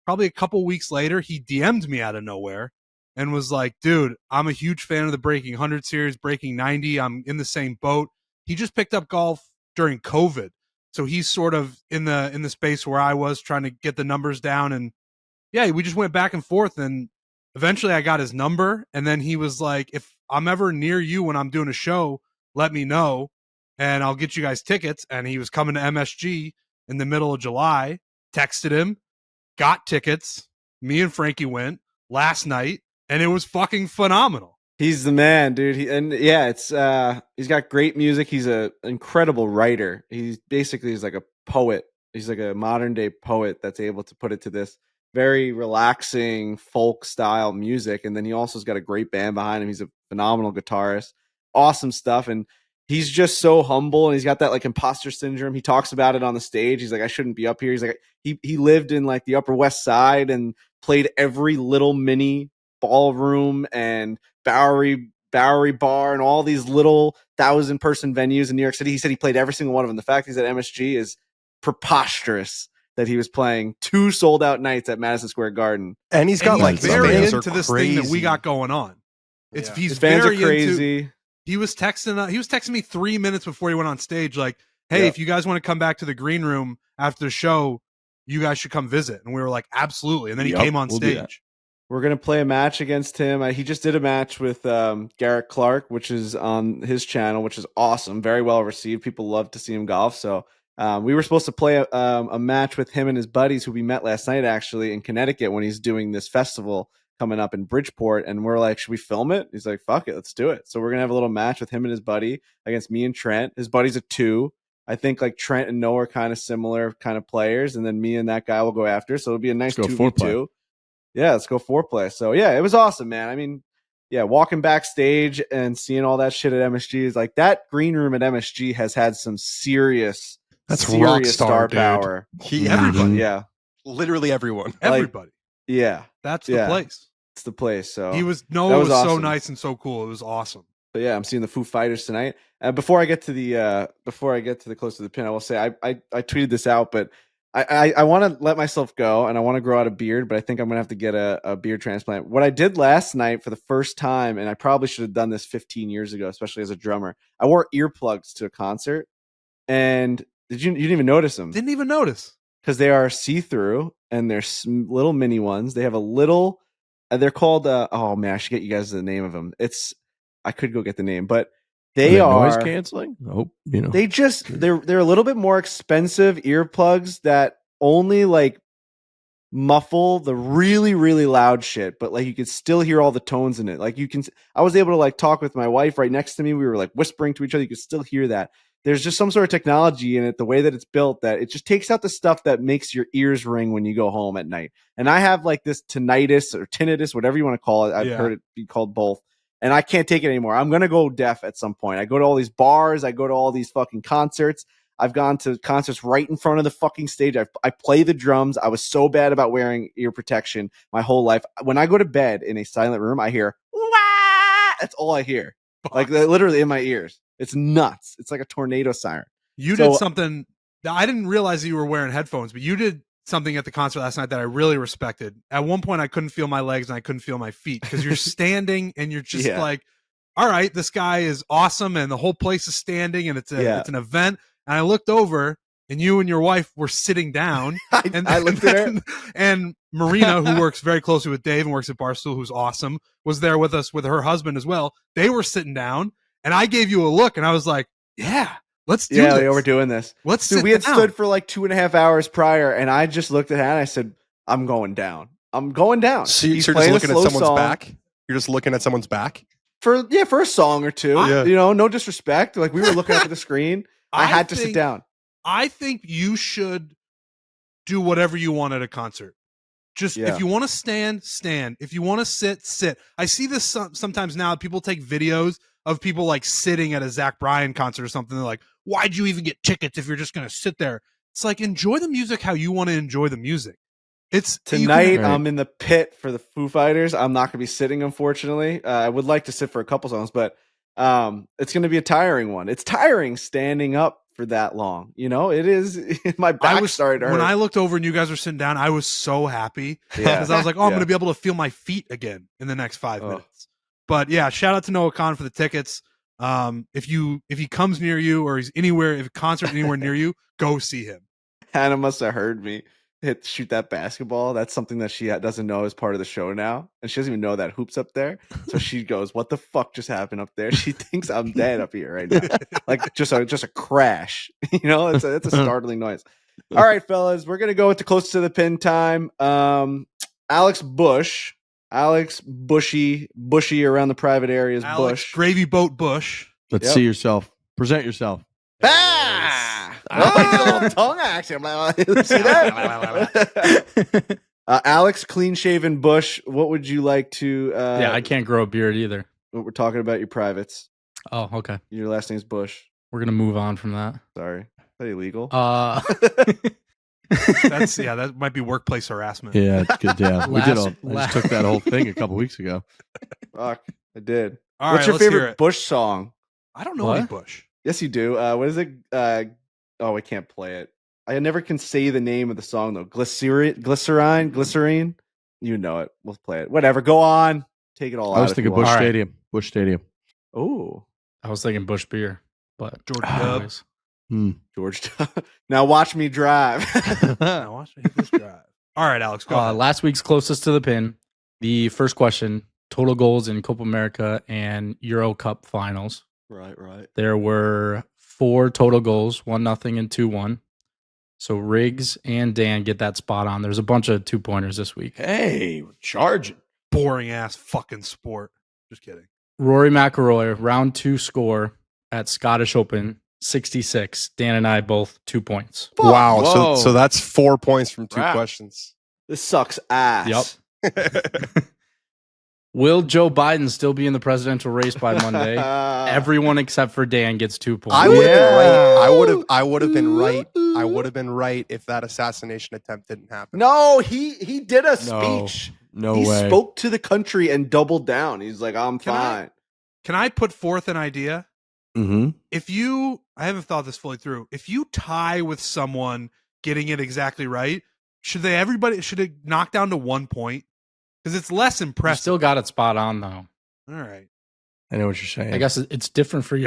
probably a couple weeks later, he DM'd me out of nowhere and was like, dude, I'm a huge fan of the Breaking 100 series, Breaking 90. I'm in the same boat. He just picked up golf during COVID. So he's sort of in the space where I was trying to get the numbers down. And yeah, we just went back and forth. And eventually I got his number. And then he was like, if I'm ever near you when I'm doing a show, let me know and I'll get you guys tickets. And he was coming to MSG in the middle of July, texted him, got tickets. Me and Frankie went last night and it was fucking phenomenal. He's the man, dude. It's he's got great music. He's an incredible writer. He's like a poet. He's like a modern day poet that's able to put it to this very relaxing folk style music. And then he also has got a great band behind him. He's a phenomenal guitarist. Awesome stuff. And he's just so humble, and he's got that like imposter syndrome. He talks about it on the stage. He's like, I shouldn't be up here. He's like, he lived in like the Upper West Side and played every little mini ballroom and Bowery Bar and all these little 1,000-person venues in New York City. He said he played every single one of them. The fact he's at MSG is preposterous that he was playing 2 sold-out nights at Madison Square Garden. And he's got like very fans into are this crazy. thing that we got going on. He's His fans very are crazy. into. He was texting me 3 minutes before he went on stage, like, "Hey, if you guys want to come back to the green room after the show, you guys should come visit." And we were like, "Absolutely." And then he came on stage. We're going to play a match against him. He just did a match with Garrett Clark, which is on his channel, which is awesome. Very well received. People love to see him golf. So we were supposed to play a match with him and his buddies who we met last night, actually, in Connecticut when he's doing this festival coming up in Bridgeport. And we're like, should we film it? He's like, fuck it, let's do it. So we're going to have a little match with him and his buddy against me and Trent. His buddy's a 2. I think like Trent and Noah are kind of similar kind of players. And then me and that guy will go after. So it'll be a nice 2v2. Yeah, let's go foreplay. So yeah, it was awesome, man. I mean, yeah, walking backstage and seeing all that shit at MSG is like that green room at MSG has had some serious rock star dude. power. Everybody. Yeah. Literally everyone. Everybody. Yeah. That's the place. It's the place. So he was awesome. So nice and so cool. It was awesome. But yeah, I'm seeing the Foo Fighters tonight. Before I get to the close to the pin, I will say I tweeted this out, but I want to let myself go and I want to grow out a beard, but I think I'm going to have to get a beard transplant. What I did last night for the first time, and I probably should have done this 15 years ago, especially as a drummer, I wore earplugs to a concert. And you didn't even notice them? Didn't even notice. Because they are see-through and they're little mini ones. They have a little, they're called, oh man, I should get you guys the name of them. I could go get the name, but they are noise canceling. I hope you know. They're a little bit more expensive earplugs that only like muffle the really, really loud shit, but like you can still hear all the tones in it. Like I was able to like talk with my wife right next to me. We were like whispering to each other. You could still hear that. There's just some sort of technology in it, the way that it's built, that it just takes out the stuff that makes your ears ring when you go home at night. And I have like this tinnitus or tinnitus, whatever you want to call it. I've heard it be called both. And I can't take it anymore. I'm going to go deaf at some point. I go to all these bars. I go to all these fucking concerts. I've gone to concerts right in front of the fucking stage. I play the drums. I was so bad about wearing ear protection my whole life. When I go to bed in a silent room, I hear, wah! That's all I hear. Like literally in my ears. It's nuts. It's like a tornado siren. You did something. I didn't realize that you were wearing headphones, but you did something at the concert last night that I really respected. At one point, I couldn't feel my legs and I couldn't feel my feet because you're standing and you're just like, all right, this guy is awesome. And the whole place is standing and it's an event. And I looked over and you and your wife were sitting down. I looked at her. And Marina, who works very closely with Dave and works at Barstool, who's awesome, was there with us with her husband as well. They were sitting down and I gave you a look and I was like, yeah. Let's do this. Yeah, we're doing this. We had stood for like 2.5 hours prior, and I just looked at Hannah and I said, I'm going down. I'm going down. So you're just looking at someone's back? You're just looking at someone's back? For a song or two. You know, no disrespect. Like we were looking up at the screen. I had to sit down. I think you should do whatever you want at a concert. Just if you want to stand. If you want to sit. I see this sometimes now. People take videos of people like sitting at a Zach Bryan concert or something. They're like, why'd you even get tickets if you're just going to sit there? It's like, enjoy the music how you want to enjoy the music. Tonight, I'm in the pit for the Foo Fighters. I'm not going to be sitting, unfortunately. I would like to sit for a couple songs, but It's going to be a tiring one. It's tiring standing up for that long. You know, it is. My back started to hurt. When I looked over and you guys were sitting down, I was so happy Yeah. because I was like, oh, I'm going to be able to feel my feet again in the next 5 minutes. But yeah, shout out to Noah Khan for the tickets. If he comes near you or he's anywhere, if a concert anywhere near you, go see him. Hannah must have heard me shoot that basketball. That's something that she doesn't know is part of the show now, and she doesn't even know that hoop's up there. So she goes, "What the fuck just happened up there?" She thinks I'm dead up here right now, like just a crash. You know, it's a startling noise. All right, fellas, we're gonna go into close to the pin time. Alex Bushy around the private areas. Alex Bush, Gravy Boat Bush. Let's see yourself. Present yourself. I like the little tongue action. See that? Alex, clean shaven Bush. What would you like to? Yeah, I can't grow a beard either. We're talking about your privates. Oh, okay. Your last name's Bush. We're gonna move on from that. Sorry, is that illegal? That might be workplace harassment. Yeah, good. Yeah, we did. I just took that whole thing a couple weeks ago. Fuck, I did. All What's right, your let's hear favorite it. Bush song? I don't know any Bush. Yes, you do. What is it? Oh, I can't play it. I never can say the name of the song though. Glycerine. You know it. We'll play it. Whatever. Go on. Take it all out. I was thinking Bush Stadium. Bush Stadium. Oh, I was thinking Bush beer, but George Dub. George. Now watch me drive. Now watch me hit this drive. All right, Alex. Go ahead. Last week's closest to the pin. The first question: total goals in Copa America and Euro Cup finals. Right. There were 4 total goals, 1-0 and 2-1. So Riggs and Dan get that spot on. There's a bunch of 2-pointers this week. Hey, we're charging. Boring ass fucking sport. Just kidding. Rory McIlroy, round 2 score at Scottish Open, 66. Dan and I both 2 points. Wow. Whoa. So that's 4 points from 2 questions. This sucks ass. Yep. Will Joe Biden still be in the presidential race by Monday? Everyone except for Dan gets 2 points. I would have been right. I would have been right. I would have been right if that assassination attempt didn't happen. No, he did a speech. No he way. spoke to the country and doubled down. He's like, I'm Can fine. Can I put forth an idea? Mm-hmm. I haven't thought this fully through. If you tie with someone getting it exactly right, should it knock down to 1 point? Because it's less You impressive. still got it spot on, though. All right. I know what you're saying. I guess it's different for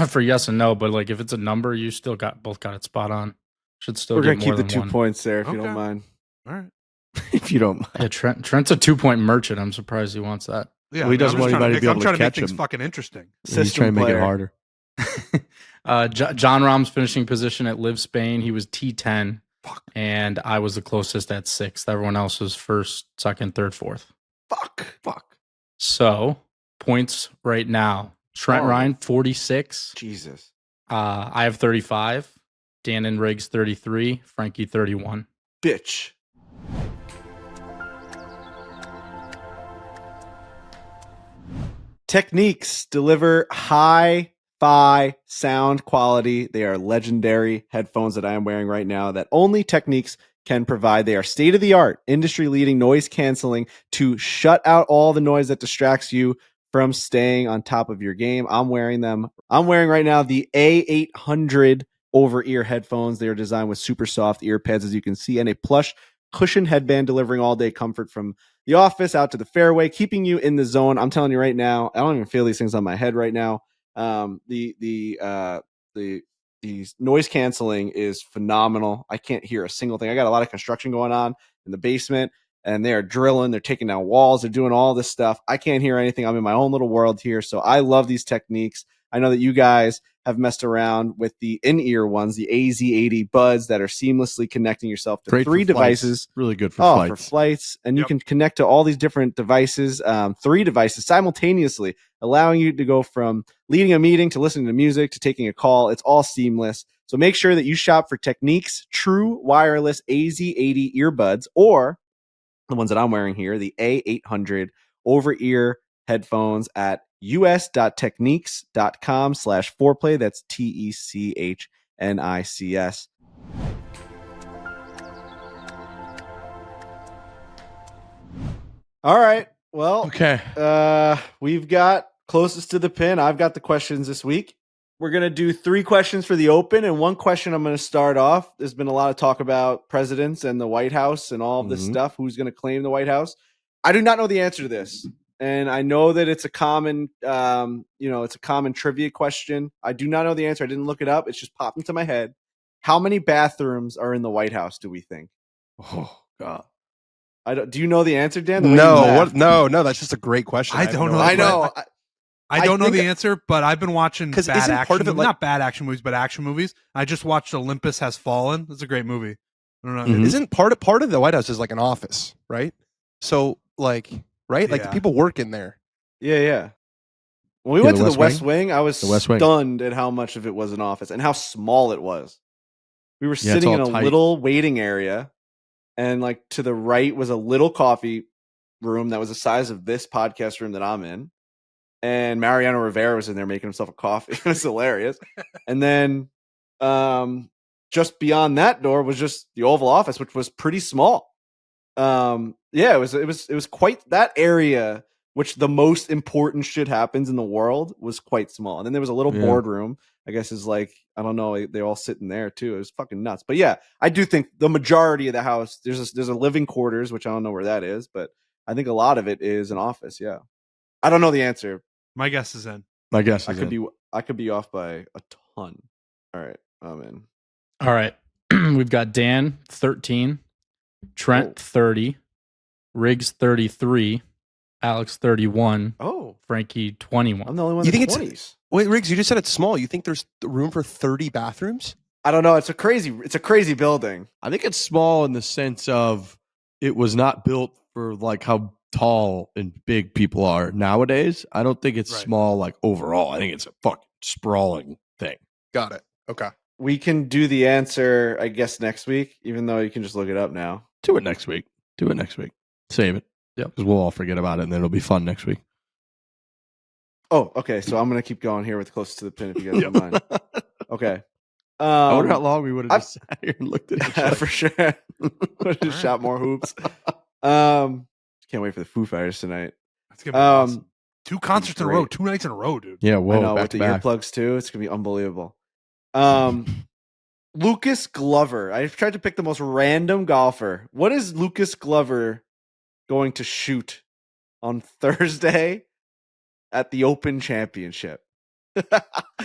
for yes and no, but like if it's a number, you still both got it spot on. Should still We're get gonna more keep the than 2 one. points there if you Okay. don't mind. All right. if you don't mind. Yeah, Trent's a 2-point merchant. I'm surprised he wants that. Yeah, Well, he doesn't I'm just want trying anybody to be able I'm to trying to make catch things him. fucking interesting. He's trying to make it harder. Jon Rahm's finishing position at Live Spain. He was T10, and I was the closest at 6th. Everyone else was 1st, 2nd, 3rd, 4th. Fuck. So points right now: Trent Ryan 46. Jesus. I have 35. Dan and Riggs 33. Frankie 31. Bitch. Techniques deliver hi-fi sound quality. They are legendary headphones that I am wearing right now that only Techniques can provide. They are state-of-the-art, industry-leading noise canceling to shut out all the noise that distracts you from staying on top of your game. I'm wearing them. I'm wearing right now the A800 over-ear headphones. They are designed with super soft ear pads, as you can see, and a plush cushion headband delivering all-day comfort from the office out to the fairway, keeping you in the zone. I'm telling you right now, I don't even feel these things on my head right now. The noise canceling is phenomenal. I can't hear a single thing. I got a lot of construction going on in the basement, and they are drilling. They're taking down walls. They're doing all this stuff. I can't hear anything. I'm in my own little world here. So I love these Techniques. I know that you guys have messed around with the in-ear ones, the AZ80 buds that are seamlessly connecting yourself to Great 3 for flights. devices. Really good for flights. For flights. And you can connect to all these different devices, 3 devices simultaneously, allowing you to go from leading a meeting to listening to music to taking a call. It's all seamless. So make sure that you shop for Techniques true wireless AZ80 earbuds, or the ones that I'm wearing here, the A800 over-ear headphones at us.techniques.com/foreplay. That's TECHNICS. All right. Well, Okay. we've got closest to the pin, I've got the questions this week. We're going to do 3 questions for the Open, and 1 question I'm going to start off. There's been a lot of talk about presidents and the White House and all of this stuff. Who's going to claim the White House? I do not know the answer to this. And I know that it's a common, it's a common trivia question. I do not know the answer. I didn't look it up. It's just popped into my head. How many bathrooms are in the White House, do we think? Oh, God. Do you know the answer, Dan? The way you No, laughed. no, that's just a great question. I have don't no know. I idea. know. I don't know think- the answer, but I've been watching 'Cause bad isn't action part of it movies. like- Not bad action movies, but action movies. I just watched Olympus Has Fallen. It's a great movie. I don't know. Mhm. Isn't part of the White House is like an office, right? So like, right? Like the Yeah. people work in there. Yeah. When we Yeah, went the to West the West Wing? Wing, I was The West Wing. stunned at how much of it was an office and how small it was. We were Yeah, it's sitting in all a tight. little waiting area, and like to the right was a little coffee room that was the size of this podcast room that I'm in. And Mariano Rivera was in there making himself a coffee. It was hilarious. And then just beyond that door was just the Oval Office, which was pretty small. It was quite that area, which the most important shit happens in the world, was quite small. And then there was a little Yeah. boardroom, I guess is like, I don't know, they all sit in there too. It was fucking nuts. But yeah, I do think the majority of the house, there's a living quarters, which I don't know where that is, but I think a lot of it is an office. Yeah. I don't know the answer. My guess is in. My guess is I could be off by a ton. All right, I'm in. All right. We've got Dan 13, Trent 30, Riggs 33, Alex 31, Oh, Frankie 21. I'm the only one. You in the think it's- 20s? Wait, Riggs, you just said it's small. You think there's room for 30 bathrooms? I don't know. It's a crazy building. I think it's small in the sense of it was not built for like how tall and big people are nowadays. I don't think it's Right. small like overall. I think it's a fucking sprawling thing. Got it. Okay. We can do the answer, I guess, next week, even though you can just look it up now. Do it next week. Save it. Yep. Because we'll all forget about it and then it'll be fun next week. Oh, okay. So I'm gonna keep going here with close to the pin if you guys don't mind. Okay. I wonder how long we would have I've- just sat here and looked at each other. for sure. Would have shot more hoops. Can't wait for the Foo Fighters tonight. That's gonna be awesome. 2 concerts in a great. row, 2 nights in a row, dude. Yeah, whoa, I know back with to the back. earplugs too. It's gonna be unbelievable. Lucas Glover. I've tried to pick the most random golfer. What is Lucas Glover going to shoot on Thursday at the Open Championship?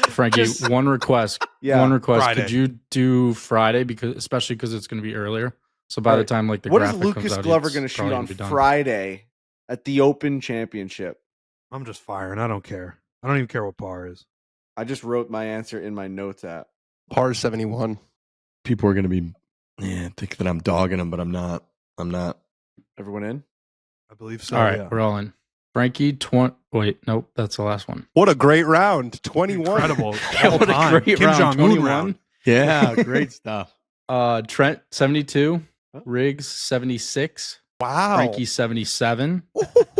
Frankie, Just- one request. Yeah. One request. Friday. Could you do Friday, especially because it's going to be earlier? So by the Right. time like the What is graphic Lucas comes out, Glover it's going to shoot probably on gonna be done. Friday at the Open Championship? I'm just firing. I don't care. I don't even care what par is. I just wrote my answer in my notes app. Par 71. People are going to be think that I'm dogging them, but I'm not. Everyone in? I believe so. All right, yeah. we're all in. Frankie, wait, nope, that's the last one. What a great round. 21. Incredible. Yeah, All what a time. great Kim round, Jong Un 21. round. Yeah, great stuff. Trent 72, Riggs 76, Wow. Frankie 77,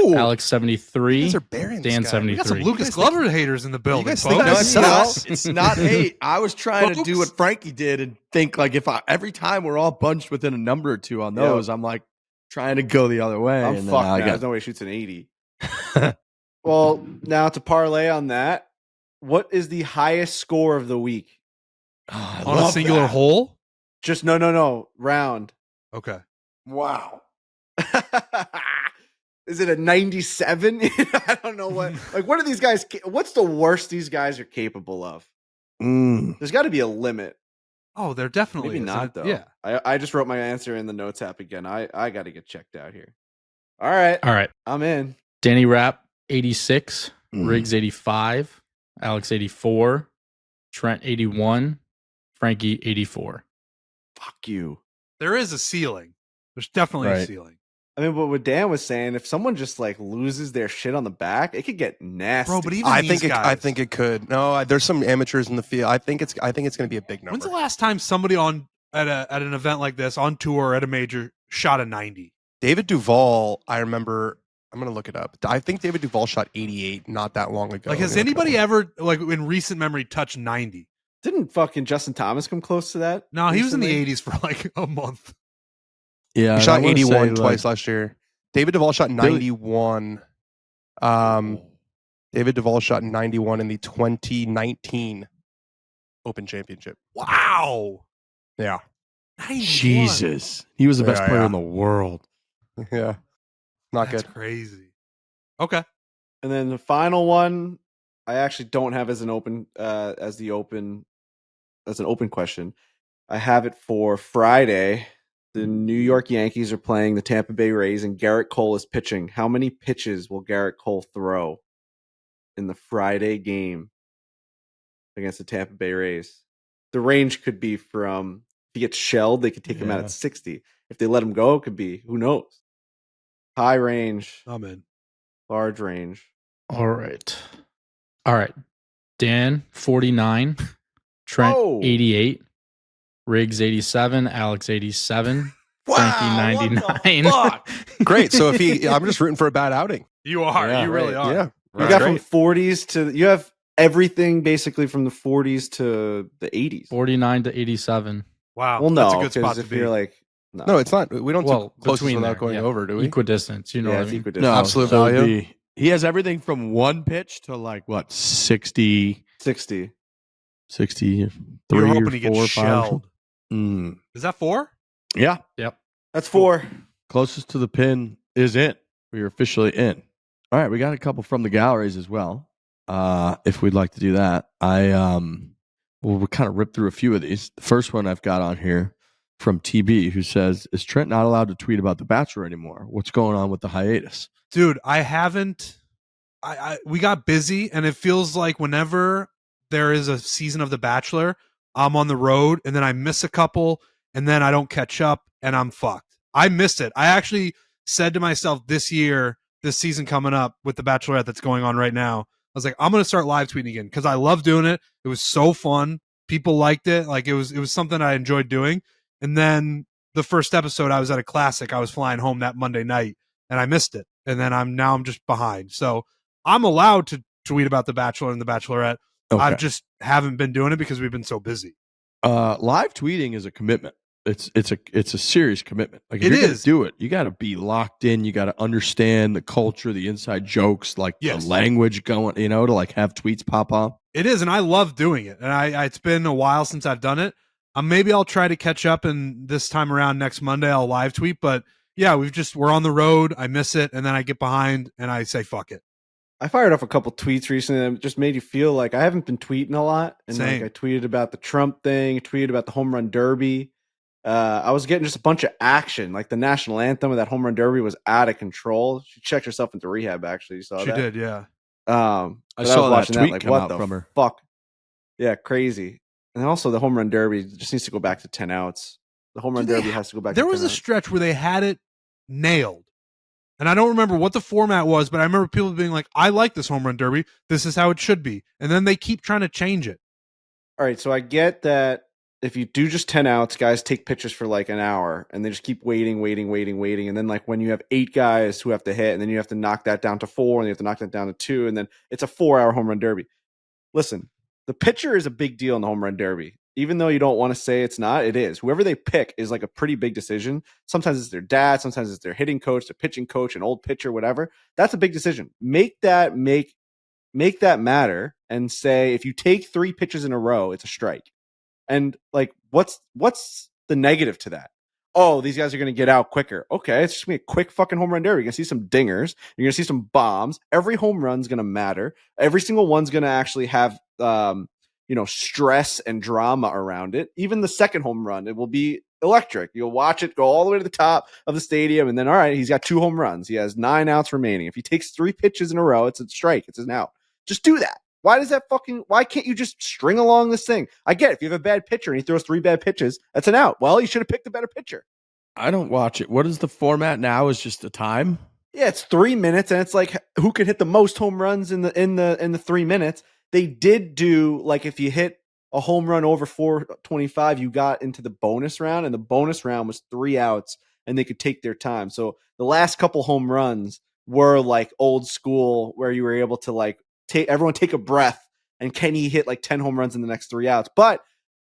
Ooh. Alex 73, You guys are burying this Dan guy. 73. We got some You Lucas guys think- Glover haters in the building, guys folks. think No, that it's sucks? not. It's not hate. I was trying to do Folks. what Frankie did and think like if every time we're all bunched within a number or two on Yeah. those, I'm like trying to go the other way. I'm and fucked I now. There's no way he shoots an 80. Well, now to parlay on that, what is the highest score of the week? Oh, I On a love singular that. hole? Just no, round. Okay. Wow. Is it a 97? I don't know what. Like, what are these guys? What's the worst these guys are capable of? There's got to be a limit. Oh, there definitely Maybe is. not though. Yeah. I just wrote my answer in the notes app again. I got to get checked out here. All right, All right, I'm in. Danny Rapp 86, Mm. Riggs 85, Alex 84, Trent 81, Frankie 84. Fuck you. There is a ceiling. There's definitely a Right. ceiling. I mean, but what Dan was saying, if someone just like loses their shit on the back, it could get nasty. Bro, but even I these think guys. I think it could. No, there's some amateurs in the field. I think it's going to be a big number. When's the last time somebody at an event like this on tour or at a major shot a 90? David Duval, I remember. I'm going to look it up. I think David Duval shot 88 not that long ago. Like, has Let me look it anybody up. ever, like, in recent memory, touched 90? Didn't fucking Justin Thomas come close to that? No, he was in the recently? 80s for like a month. Yeah, He and shot I wanna 81 say, twice like, last year. David Duval shot 91. David Duval shot 91 in the 2019 Open Championship. Wow. Yeah. 91. Jesus. He was the best Yeah, player yeah. in the world. Yeah. Not That's good. crazy. Okay. And then the final one, I actually don't have as an open as an open question. I have it for Friday. The New York Yankees are playing the Tampa Bay Rays, and Garrett Cole is pitching. How many pitches will Garrett Cole throw in the Friday game against the Tampa Bay Rays? The range could be from, if he gets shelled, they could take him out Yeah. at 60. If they let him go, it could be, who knows? High range, I'm in. large range. All right. Dan, 49. Trent, Whoa. 88. Riggs, 87. Alex, 87. Wow, Frankie, what 99. the fuck? Great. So if I'm just rooting for a bad outing. You are. Yeah, you really right. are. Yeah. You That's got great. from 40s to, you have everything basically from the 40s to the 80s. 49 to 87. Wow. Well, That's no, a good spot because to if be. you're like, no, No, it's not. We don't Well, do closest between without there, going yeah. over, do we? Equidistance. You know yeah, what I it's mean? equidistant. No, absolute So value. he has everything from one pitch to like what 60, 60. 63 You're or hoping he gets 4 or 5. shelled. Mm. Is that 4? Yeah, Yep. That's 4. closest to the pin is in. We are officially in. All right, we got a couple from the galleries as well. If we'd like to do that, we'll kind of rip through a few of these. The first one I've got on here from TB, who says, "Is Trent not allowed to tweet about The Bachelor anymore? What's going on with the hiatus?" Dude, I haven't. We got busy, and it feels like whenever there is a season of The Bachelor, I'm on the road, and then I miss a couple, and then I don't catch up, and I'm fucked. I missed it. I actually said to myself this year, this season coming up with The Bachelorette that's going on right now, I was like, I'm going to start live tweeting again because I love doing it. It was so fun. People liked it. Like it was something I enjoyed doing. And then the first episode, I was at a classic. I was flying home that Monday night, and I missed it. And then I'm just behind. So I'm allowed to tweet about The Bachelor and The Bachelorette. Okay. I just haven't been doing it because we've been so busy. Live tweeting is a commitment. It's a serious commitment. Like if It you're gonna is. do it, you got to be locked in. You got to understand the culture, the inside jokes, like Yes. the language going. To like have tweets pop up. It is, and I love doing it. And I it's been a while since I've done it. Maybe I'll try to catch up, and this time around next Monday I'll live tweet. But yeah, we're on the road. I miss it, and then I get behind, and I say fuck it. I fired off a couple tweets recently that just made you feel like I haven't been tweeting a lot. And Same. like I tweeted about the Trump thing, tweeted about the home run derby. I was getting just a bunch of action. Like the national anthem of that home run derby was out of control. She checked herself into rehab, actually. You saw She that? did, yeah. I but saw was that watching tweet like, come what out the from her. fuck? Yeah, crazy. And also the home run derby just needs to go back to 10 outs. The home run Do they derby ha- has to go back There to 10 was a outs. stretch where they had it nailed. And I don't remember what the format was, but I remember people being like, I like this home run derby. This is how it should be. And then they keep trying to change it. All right, so I get that if you do just 10 outs, guys take pitches for like an hour and they just keep waiting. And then like when you have 8 guys who have to hit and then you have to knock that down to 4 and you have to knock that down to 2 and then it's a 4-hour home run derby. Listen, the pitcher is a big deal in the home run derby. Even though you don't want to say it's not, it is. Whoever they pick is like a pretty big decision. Sometimes it's their dad, sometimes it's their hitting coach, their pitching coach, an old pitcher, whatever. That's a big decision. Make that matter and say if you take 3 pitches in a row, it's a strike. And like what's the negative to that? Oh, these guys are going to get out quicker. Okay, it's just going to be a quick fucking home run derby. You're going to see some dingers. You're going to see some bombs. Every home run's going to matter. Every single one's going to actually have stress and drama around it. Even the second home run, it will be electric. You'll watch it go all the way to the top of the stadium, and then all right, he's got 2 home runs. He has 9 outs remaining. If he takes 3 pitches in a row, it's a strike. It's an out. Just do that. Why can't you just string along this thing? I get it. If you have a bad pitcher and he throws 3 bad pitches, that's an out. Well, you should have picked a better pitcher. I don't watch it. What is the format now? Is just the time? Yeah, it's 3 minutes, and it's like who can hit the most home runs in the 3 minutes. They did do like if you hit a home run over 425, you got into the bonus round, and the bonus round was 3 outs, and they could take their time. So the last couple home runs were like old school, where you were able to like everyone take a breath, and Kenny hit like 10 home runs in the next 3 outs, but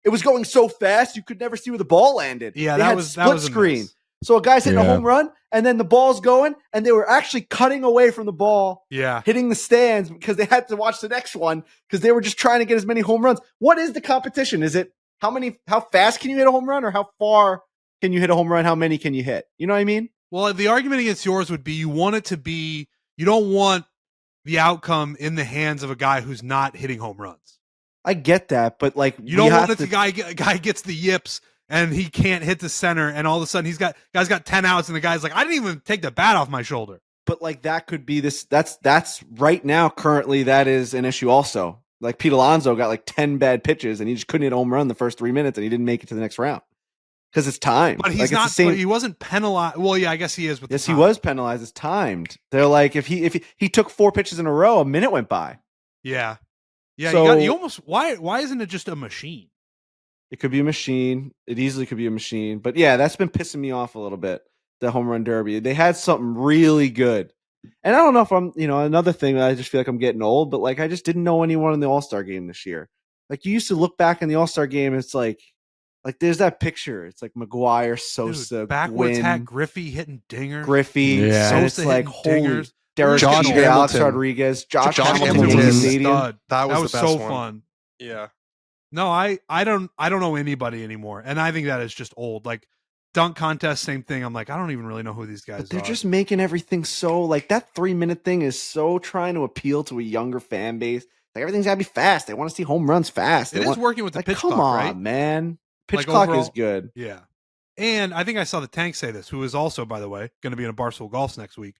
it was going so fast you could never see where the ball landed. Yeah, they that had was split a screen. mess. So a guy's hitting a Yeah. home run, and then the ball's going, and they were actually cutting away from the ball, Yeah. hitting the stands because they had to watch the next one because they were just trying to get as many home runs. What is the competition? Is it how fast can you hit a home run, or how far can you hit a home run? How many can you hit? You know what I mean? Well, the argument against yours would be you want it to be, you don't want the outcome in the hands of a guy who's not hitting home runs. I get that, but like You don't want it to guy gets the yips and he can't hit the center, and all of a sudden guy's got 10 outs, and the guy's like, I didn't even take the bat off my shoulder. But like that could be this. That's right now. Currently, that is an issue. Also, like Pete Alonso got like 10 bad pitches, and he just couldn't hit a home run the first 3 minutes, and he didn't make it to the next round because it's timed. But he's like, not. it's the same. But he wasn't penalized. Well, yeah, I guess he is. With Yes, the he time. was penalized. It's timed. They're like if he took 4 pitches in a row, a minute went by. Yeah, yeah. So- you almost why isn't it just a machine? It could be a machine. It easily could be a machine. But yeah, that's been pissing me off a little bit. The home run derby. They had something really good. And I don't know if I'm, another thing that I just feel like I'm getting old, but like I just didn't know anyone in the All-Star game this year. Like you used to look back in the All-Star game, it's like there's that picture. It's like McGuire, Sosa, Dude, backwards Gwynn, hat Griffey hitting dingers. Griffey, Yeah. and it's Sosa like hitting holy dingers. Derek Josh Jeter, Alex Hamilton. Rodriguez, Josh Josh Hamilton, Hamilton was was Canadian. stud. That was the best so one. fun. Yeah. No, I don't know anybody anymore, and I think that is just old. Like dunk contest, same thing. I'm like, I don't even really know who these guys But they're are. just making everything so like that 3-minute thing is so trying to appeal to a younger fan base. Like everything's gotta be fast. They want to see home runs fast. It They is want, working with the like, pitch come clock, on, right? man. Pitch Like, clock is overall- good. Yeah. And I think I saw the Tank say this, who is also, by the way, going to be in a Barstool Golfs next week,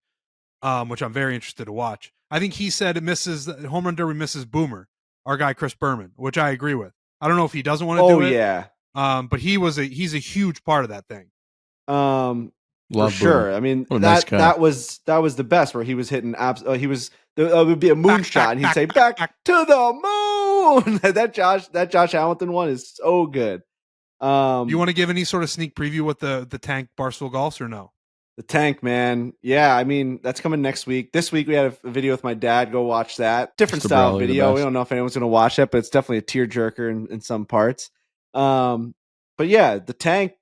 which I'm very interested to watch. I think he said home run derby misses Boomer, our guy Chris Berman, which I agree with. I don't know if he doesn't want to Oh do it. yeah. But he's a huge part of that thing. For Love sure. Boomer. I mean What a nice guy. that was the best where he was hitting it would be a moonshot and he'd say back to the moon. that Josh Hamilton one is so good. You want to give any sort of sneak preview with the Tank Barstool Golfs or no? The Tank, man. Yeah, I mean, that's coming next week. This week we had a video with my dad. Go watch that. Different Mr. style Brawley, the video. We best. don't know if anyone's going to watch it, but it's definitely a tearjerker in some parts. But yeah, the Tank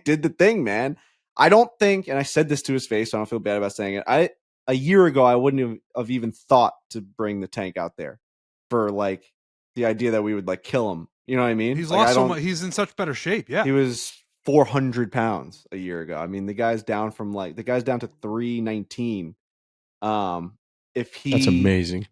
did the thing, man. I don't think, and I said this to his face, so I don't feel bad about saying it. A year ago, I wouldn't have even thought to bring the Tank out there for like the idea that we would like kill him. You know what I mean? He's Like, lost so much. He's in such better shape. Yeah. He was 400 pounds a year ago. I mean, the guy's down to 319. That's amazing.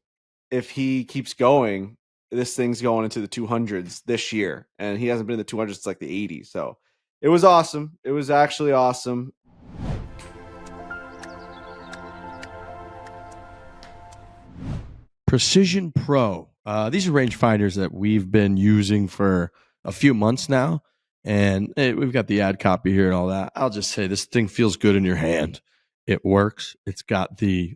If he keeps going, this thing's going into the 200s this year, and he hasn't been in the 200s since like the 80s. So it was awesome. It was actually awesome. Precision Pro. These are rangefinders that we've been using for a few months now, and we've got the ad copy here and all that. I'll just say this thing feels good in your hand. It works. It's got the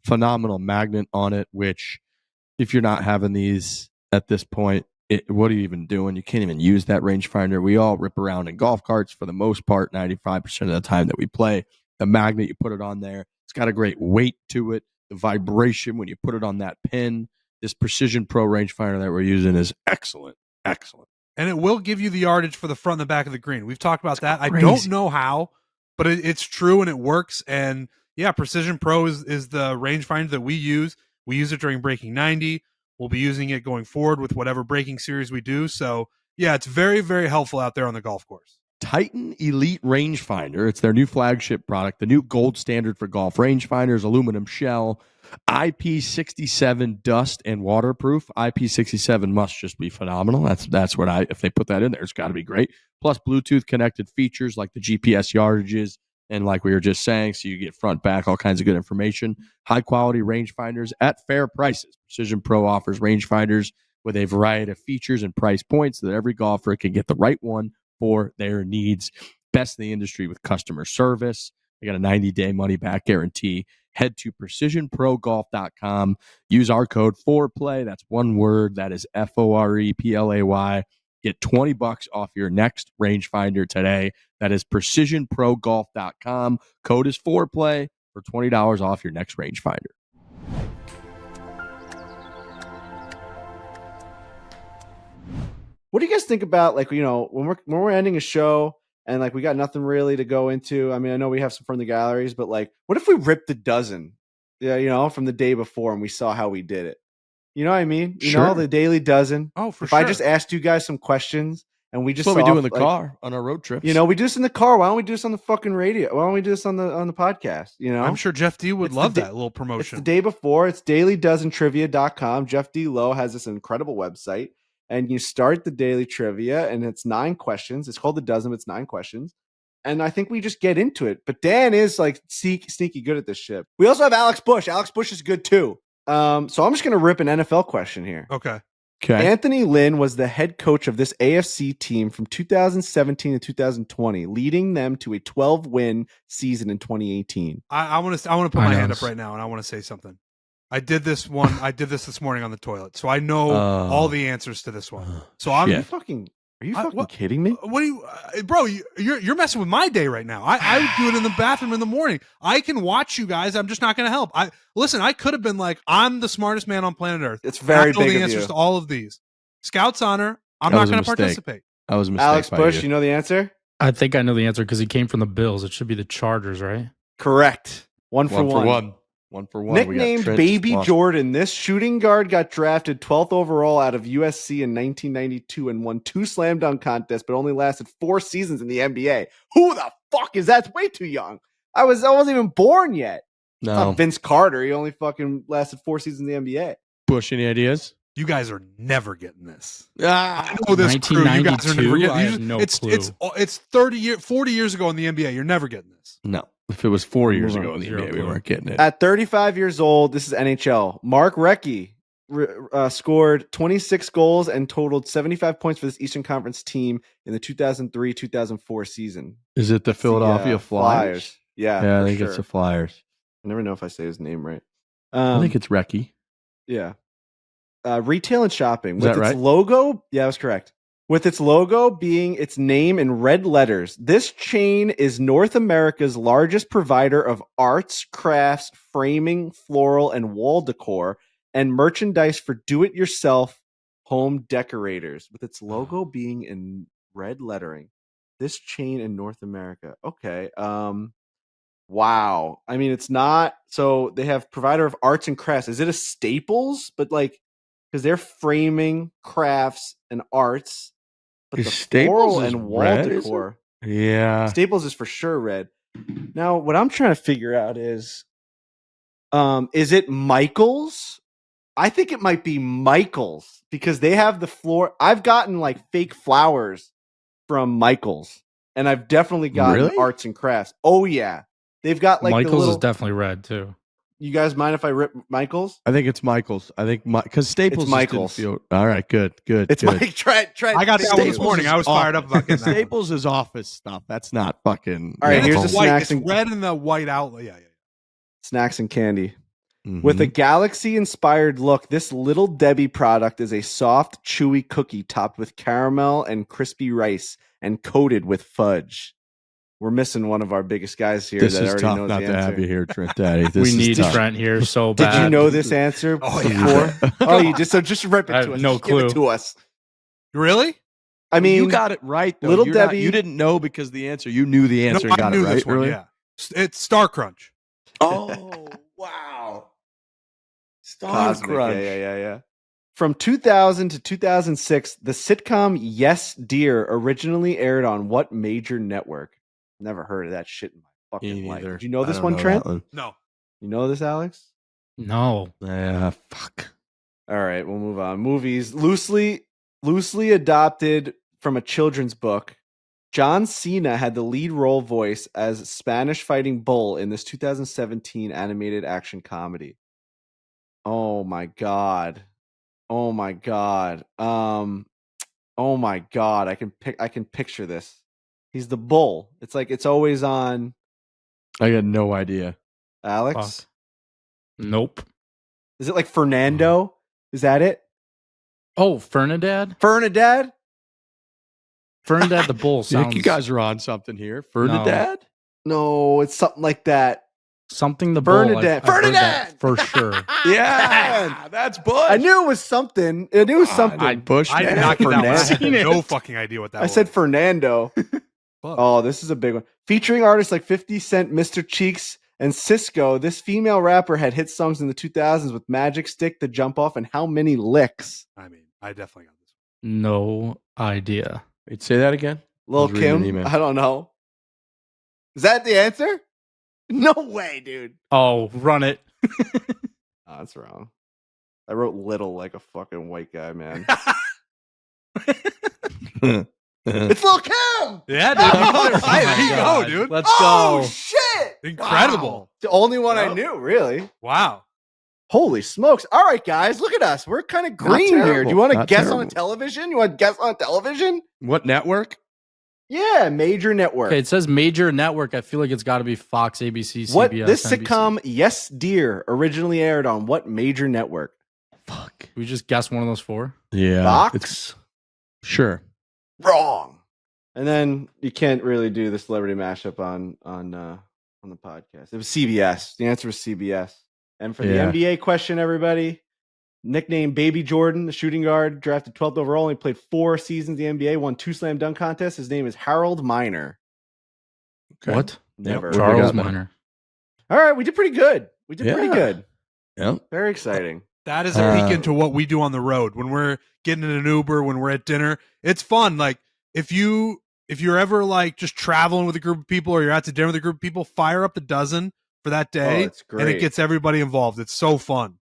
phenomenal magnet on it, which if you're not having these at this point, what are you even doing? You can't even use that rangefinder. We all rip around in golf carts for the most part, 95% of the time that we play. The magnet, you put it on there. It's got a great weight to it. The vibration when you put it on that pin. This Precision Pro rangefinder that we're using is excellent. Excellent. And it will give you the yardage for the front and the back of the green. We've talked about that. crazy. I don't know how, but it's true and it works. And yeah, Precision Pro is the rangefinder that we use. We use it during Breaking 90. We'll be using it going forward with whatever breaking series we do. So yeah, it's very, very helpful out there on the golf course. Titan Elite Rangefinder. It's their new flagship product, the new gold standard for golf rangefinders, aluminum shell, IP67 dust and waterproof. IP67 must just be phenomenal. That's what if they put that in there, it's got to be great. Plus Bluetooth connected features like the GPS yardages and like we were just saying, so you get front, back, all kinds of good information. High quality rangefinders at fair prices. Precision Pro offers rangefinders with a variety of features and price points so that every golfer can get the right one for their needs. Best in the industry with customer service. They got a 90-day money-back guarantee. Head to precisionprogolf.com. Use our code FOREPLAY. That's one word. That is FOREPLAY. Get $20 off your next rangefinder today. That is precisionprogolf.com. Code is FOREPLAY for $20 off your next rangefinder. What do you guys think about when we're ending a show and like we got nothing really to go into. I mean, I know we have some from the galleries, but like, what if we ripped the dozen? Yeah, from the day before, and we saw how we did it. You know what I mean? You know, the daily dozen. Oh, for if sure. I just asked you guys some questions and we just That's what we saw, do in the like, car on our road trips. we do this in the car. Why don't we do this on the fucking radio? Why don't we do this on the podcast? I'm sure Jeff D would It's love the that little It's promotion. the day before. It's dailydozentrivia.com. Jeff D. Lowe has this incredible website, and you start the daily trivia, and it's 9 questions. It's called the dozen. It's 9 questions. And I think we just get into it. But Dan is like sneaky good at this shit. We also have Alex Bush. Alex Bush is good too. So I'm just going to rip an NFL question here. Okay. Anthony Lynn was the head coach of this AFC team from 2017 to 2020, leading them to a 12-win season in 2018. I want to put my hand up right now, and I want to say something. I did this this morning on the toilet, so I know all the answers to this one. So I'm Are you fucking kidding me? What do you, bro? You're messing with my day right now. I would do it in the bathroom in the morning. I can watch you guys. I'm just not going to help. I could have been like, I'm the smartest man on planet Earth. It's very I know big the of answers you. to all of these. Scouts honor. I'm not going to participate. That was a mistake. Alex Bush, you know the answer? I think I know the answer because he came from the Bills. It should be the Chargers, right? Correct. One for one. One for one. Nicknamed Baby Jordan, this shooting guard got drafted 12th overall out of USC in 1992 and won 2 slam dunk contests, but only lasted 4 seasons in the NBA. Who the fuck is that? That's way too young. I wasn't even born yet. No. It's not Vince Carter. He only fucking lasted 4 seasons in the NBA. Bush, any ideas? You guys are never getting this. I know this crew. You guys are never getting. I have no clue. It's 40 years ago in the NBA. You're never getting this. No. If it was 4 years ago in the NBA, we weren't getting it. At 35 years old, this is NHL. Mark Recchi scored 26 goals and totaled 75 points for this Eastern Conference team in the 2003-2004 season. Is it the Philadelphia Flyers? Yeah, I think it's the Flyers. I never know if I say his name right. I think it's Recchi. Yeah. Retail and shopping. Is that right? Logo, yeah, that's correct. With its logo being its name in red letters, this chain is North America's largest provider of arts, crafts, framing, floral, and wall decor, and merchandise for do-it-yourself home decorators. With its logo being in red lettering, this chain in North America. Okay. Wow. I mean, it's not. So they have provider of arts and crafts. Is it a Staples? But like, because they're framing, crafts, and arts. But is the Staples floral and wall red, decor. Yeah. Staples is for sure red. Now, what I'm trying to figure out is it Michael's? I think it might be Michael's because they have the floor. I've gotten like fake flowers from Michael's, and I've definitely gotten arts and crafts. Oh, yeah. They've got like Michael's is definitely red too. You guys mind if I rip Michael's? I think it's Michael's. I think because Staples. It's Michael's. All right, good. It's good. Mike. Try. I got that one this morning. I was fired up about getting that. Staples is office stuff. That's not fucking. All right, here's the white. snacks. It's red in the white outlet. Yeah. Snacks and candy. With a galaxy-inspired look, this Little Debbie product is a soft, chewy cookie topped with caramel and crispy rice and coated with fudge. We're missing one of our biggest guys here. This that is already tough knows not the to answer. have you here, Trent Daddy. We need Trent here so bad. Did you know this answer before? Oh, you just rip it I to have us. no Just give clue. it to us. Really? I mean, you got it right. Though. Little You're Debbie. you didn't know because the answer. You knew the answer and I got knew it right. this one. Really? Yeah. It's Star Crunch. Oh wow! Star Cosmic. Crunch. Yeah. From 2000 to 2006, the sitcom Yes Dear originally aired on what major network? Never heard of that shit in my fucking life. Did you know this one, Trent? No. You know this, Alex? No. Yeah, fuck. All right, we'll move on. Movies loosely adopted from a children's book. John Cena had the lead role voice as Spanish Fighting Bull in this 2017 animated action comedy. Oh my god. Oh my god. I can picture this. He's the bull. It's like it's always on. I got no idea. Alex? Fuck. Nope. Is it like Fernando? Is that it? Oh, Fernandad? Fernandad? Fernandad the Bull sounds... Nick, you guys are on something here. Fernandad? No, it's something like that. Something the Bernadette. Bull. I've heard Fernandad! that for sure. Yeah, that's Bush. I knew it was something. I knew it was something. Bush. I did man. not get that one. I had Fernandez. no fucking idea what that was. I said Fernando. Club. Oh, this is a big one. Featuring artists like 50 Cent, Mr. Cheeks, and Cisco, this female rapper had hit songs in the 2000s with Magic Stick, The Jump Off, and How Many Licks? I mean, I definitely got this. No idea. Wait, say that again. Lil was reading an Kim? email. I don't know. Is that the answer? No way, dude. Oh, run it. Oh, that's wrong. I wrote little like a fucking white guy, man. It's Lil Kim! Yeah, dude. You got it right. There you God. go, dude. Let's Oh, go. shit! Incredible. Wow. The only one I Yep. knew, really. Wow. Holy smokes. All right, guys, look at us. We're kind of green here. terrible. Do you want to Not guess on terrible. a television? You want to guess on television? What network? Yeah, major network. Okay, it says major network. I feel like it's got to be Fox, ABC, CBS. What this NBC. sitcom, Yes Dear, originally aired on what major network? Fuck. We just guess one of those four. Yeah. Fox? It's, sure. Wrong. And then you can't really do the celebrity mashup on the podcast. It was CBS. The answer was CBS. And for the Yeah. NBA question, everybody, nicknamed Baby Jordan, the shooting guard, drafted 12th overall, only played 4 seasons in the NBA, won 2 slam dunk contests. His name is Harold Miner. Okay. What? Never. What do we Charles got, man? Minor. All right, we did pretty good. We did pretty Yeah. good. Yeah. Very exciting. That is a peek into what we do on the road when we're getting in an Uber, when we're at dinner. It's fun. Like if you're ever like just traveling with a group of people or you're out to dinner with a group of people, fire up the dozen for that day, it's and it great. gets everybody involved. It's so fun.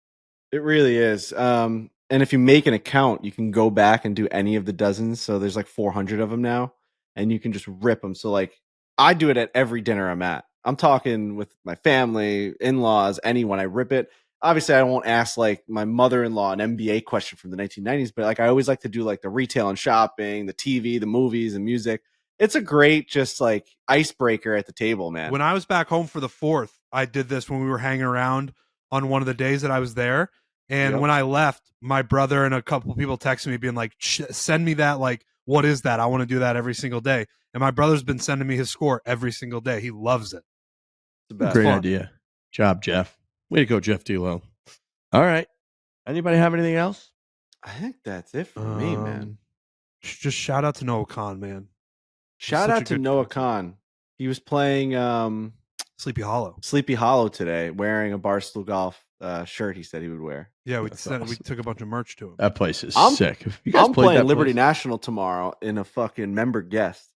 It really is. And if you make an account, you can go back and do any of the dozens. So there's like 400 of them now, and you can just rip them. So like I do it at every dinner I'm at. I'm talking with my family, in-laws, anyone. I rip it. Obviously, I won't ask like my mother-in-law an NBA question from the 1990s, but like I always like to do like the retail and shopping, the TV, the movies, and music. It's a great just like icebreaker at the table, man. When I was back home for the 4th, I did this when we were hanging around on one of the days that I was there. And Yep. when I left, my brother and a couple people texted me being like, send me that. Like, what is that? I want to do that every single day. And my brother's been sending me his score every single day. He loves it. It's the best. Great fun. idea. Job, Jeff. Way to go, Jeff D'Lo. All right. Anybody have anything else? I think that's it for me, man. Just shout out to Noah Khan, man. Shout such out a to good Noah concert. Khan. He was playing Sleepy Hollow. Sleepy Hollow today, wearing a Barstool Golf shirt he said he would wear. Yeah, we That's we awesome. took a bunch of merch to him. That place is I'm- sick. Have you guys I'm played playing that Liberty place? National tomorrow in a fucking member guest.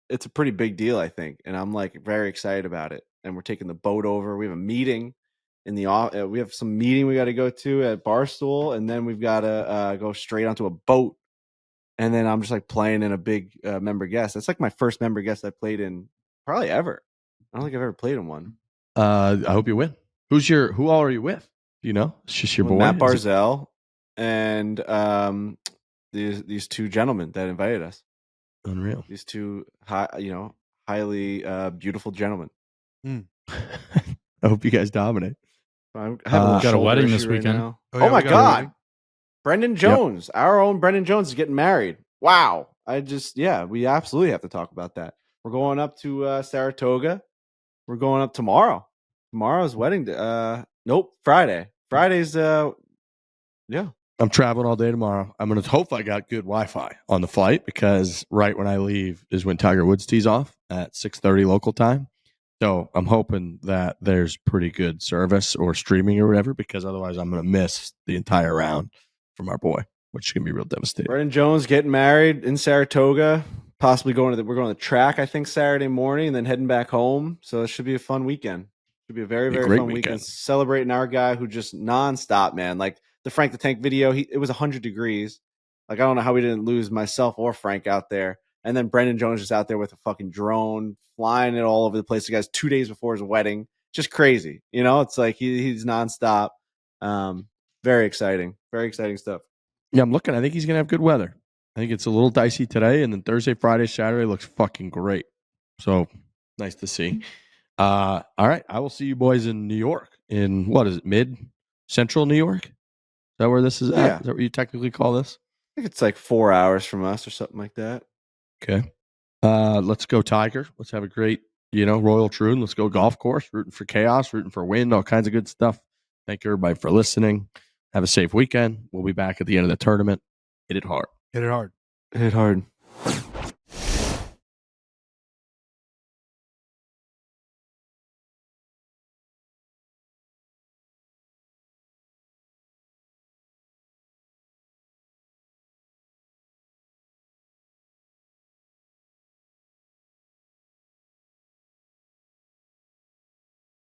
It's a pretty big deal, I think, and I'm like very excited about it. And we're taking the boat over. We have a meeting in the we have some meeting we got to go to at Barstool, and then we've got to go straight onto a boat. And then I'm just like playing in a big member guest. That's like my first member guest I played in probably ever. I don't think I've ever played in one. I hope you win. Who all are you with? Do you know? It's just your boy. Matt Is it- Barzell and these two gentlemen that invited us. Unreal. These two highly beautiful gentlemen. I hope you guys dominate. I'm having Got a shoulder wedding this issue right weekend. now. Oh, Oh, yeah, my we got a god. wedding. Brendan Jones, our own Brendan Jones is getting married. Wow. We absolutely have to talk about that. We're going up to Saratoga. We're going up tomorrow. Tomorrow's wedding day. Nope, Friday. Friday's yeah. I'm traveling all day tomorrow. I'm going to hope I got good Wi-Fi on the flight because right when I leave is when Tiger Woods tees off at 6:30 local time. So I'm hoping that there's pretty good service or streaming or whatever because otherwise I'm going to miss the entire round from our boy, which is going to be real devastating. Brendan Jones getting married in Saratoga. Possibly we're going to the track, I think, Saturday morning and then heading back home. So it should be a fun weekend. Should be a very, Be a very great fun weekend. Celebrating our guy who just nonstop, man. Like the Frank the Tank video, it was 100 degrees. Like I don't know how we didn't lose myself or Frank out there. And then Brendan Jones just out there with a fucking drone, flying it all over the place. The guy's 2 days before his wedding. Just crazy. You know, it's like he's nonstop. Very exciting. Very exciting stuff. Yeah, I'm looking. I think he's going to have good weather. I think it's a little dicey today, and then Thursday, Friday, Saturday looks fucking great. So nice to see. All right, I will see you boys in New York. In what is it, mid-central New York? Is that where this is at? Yeah. Is that what you technically call this? I think it's like 4 hours from us or something like that. Okay. Let's go Tiger. Let's have a great, Royal Troon. Let's go golf course, rooting for chaos, rooting for wind, all kinds of good stuff. Thank you, everybody, for listening. Have a safe weekend. We'll be back at the end of the tournament. Hit it hard. Hit it hard. Hit hard.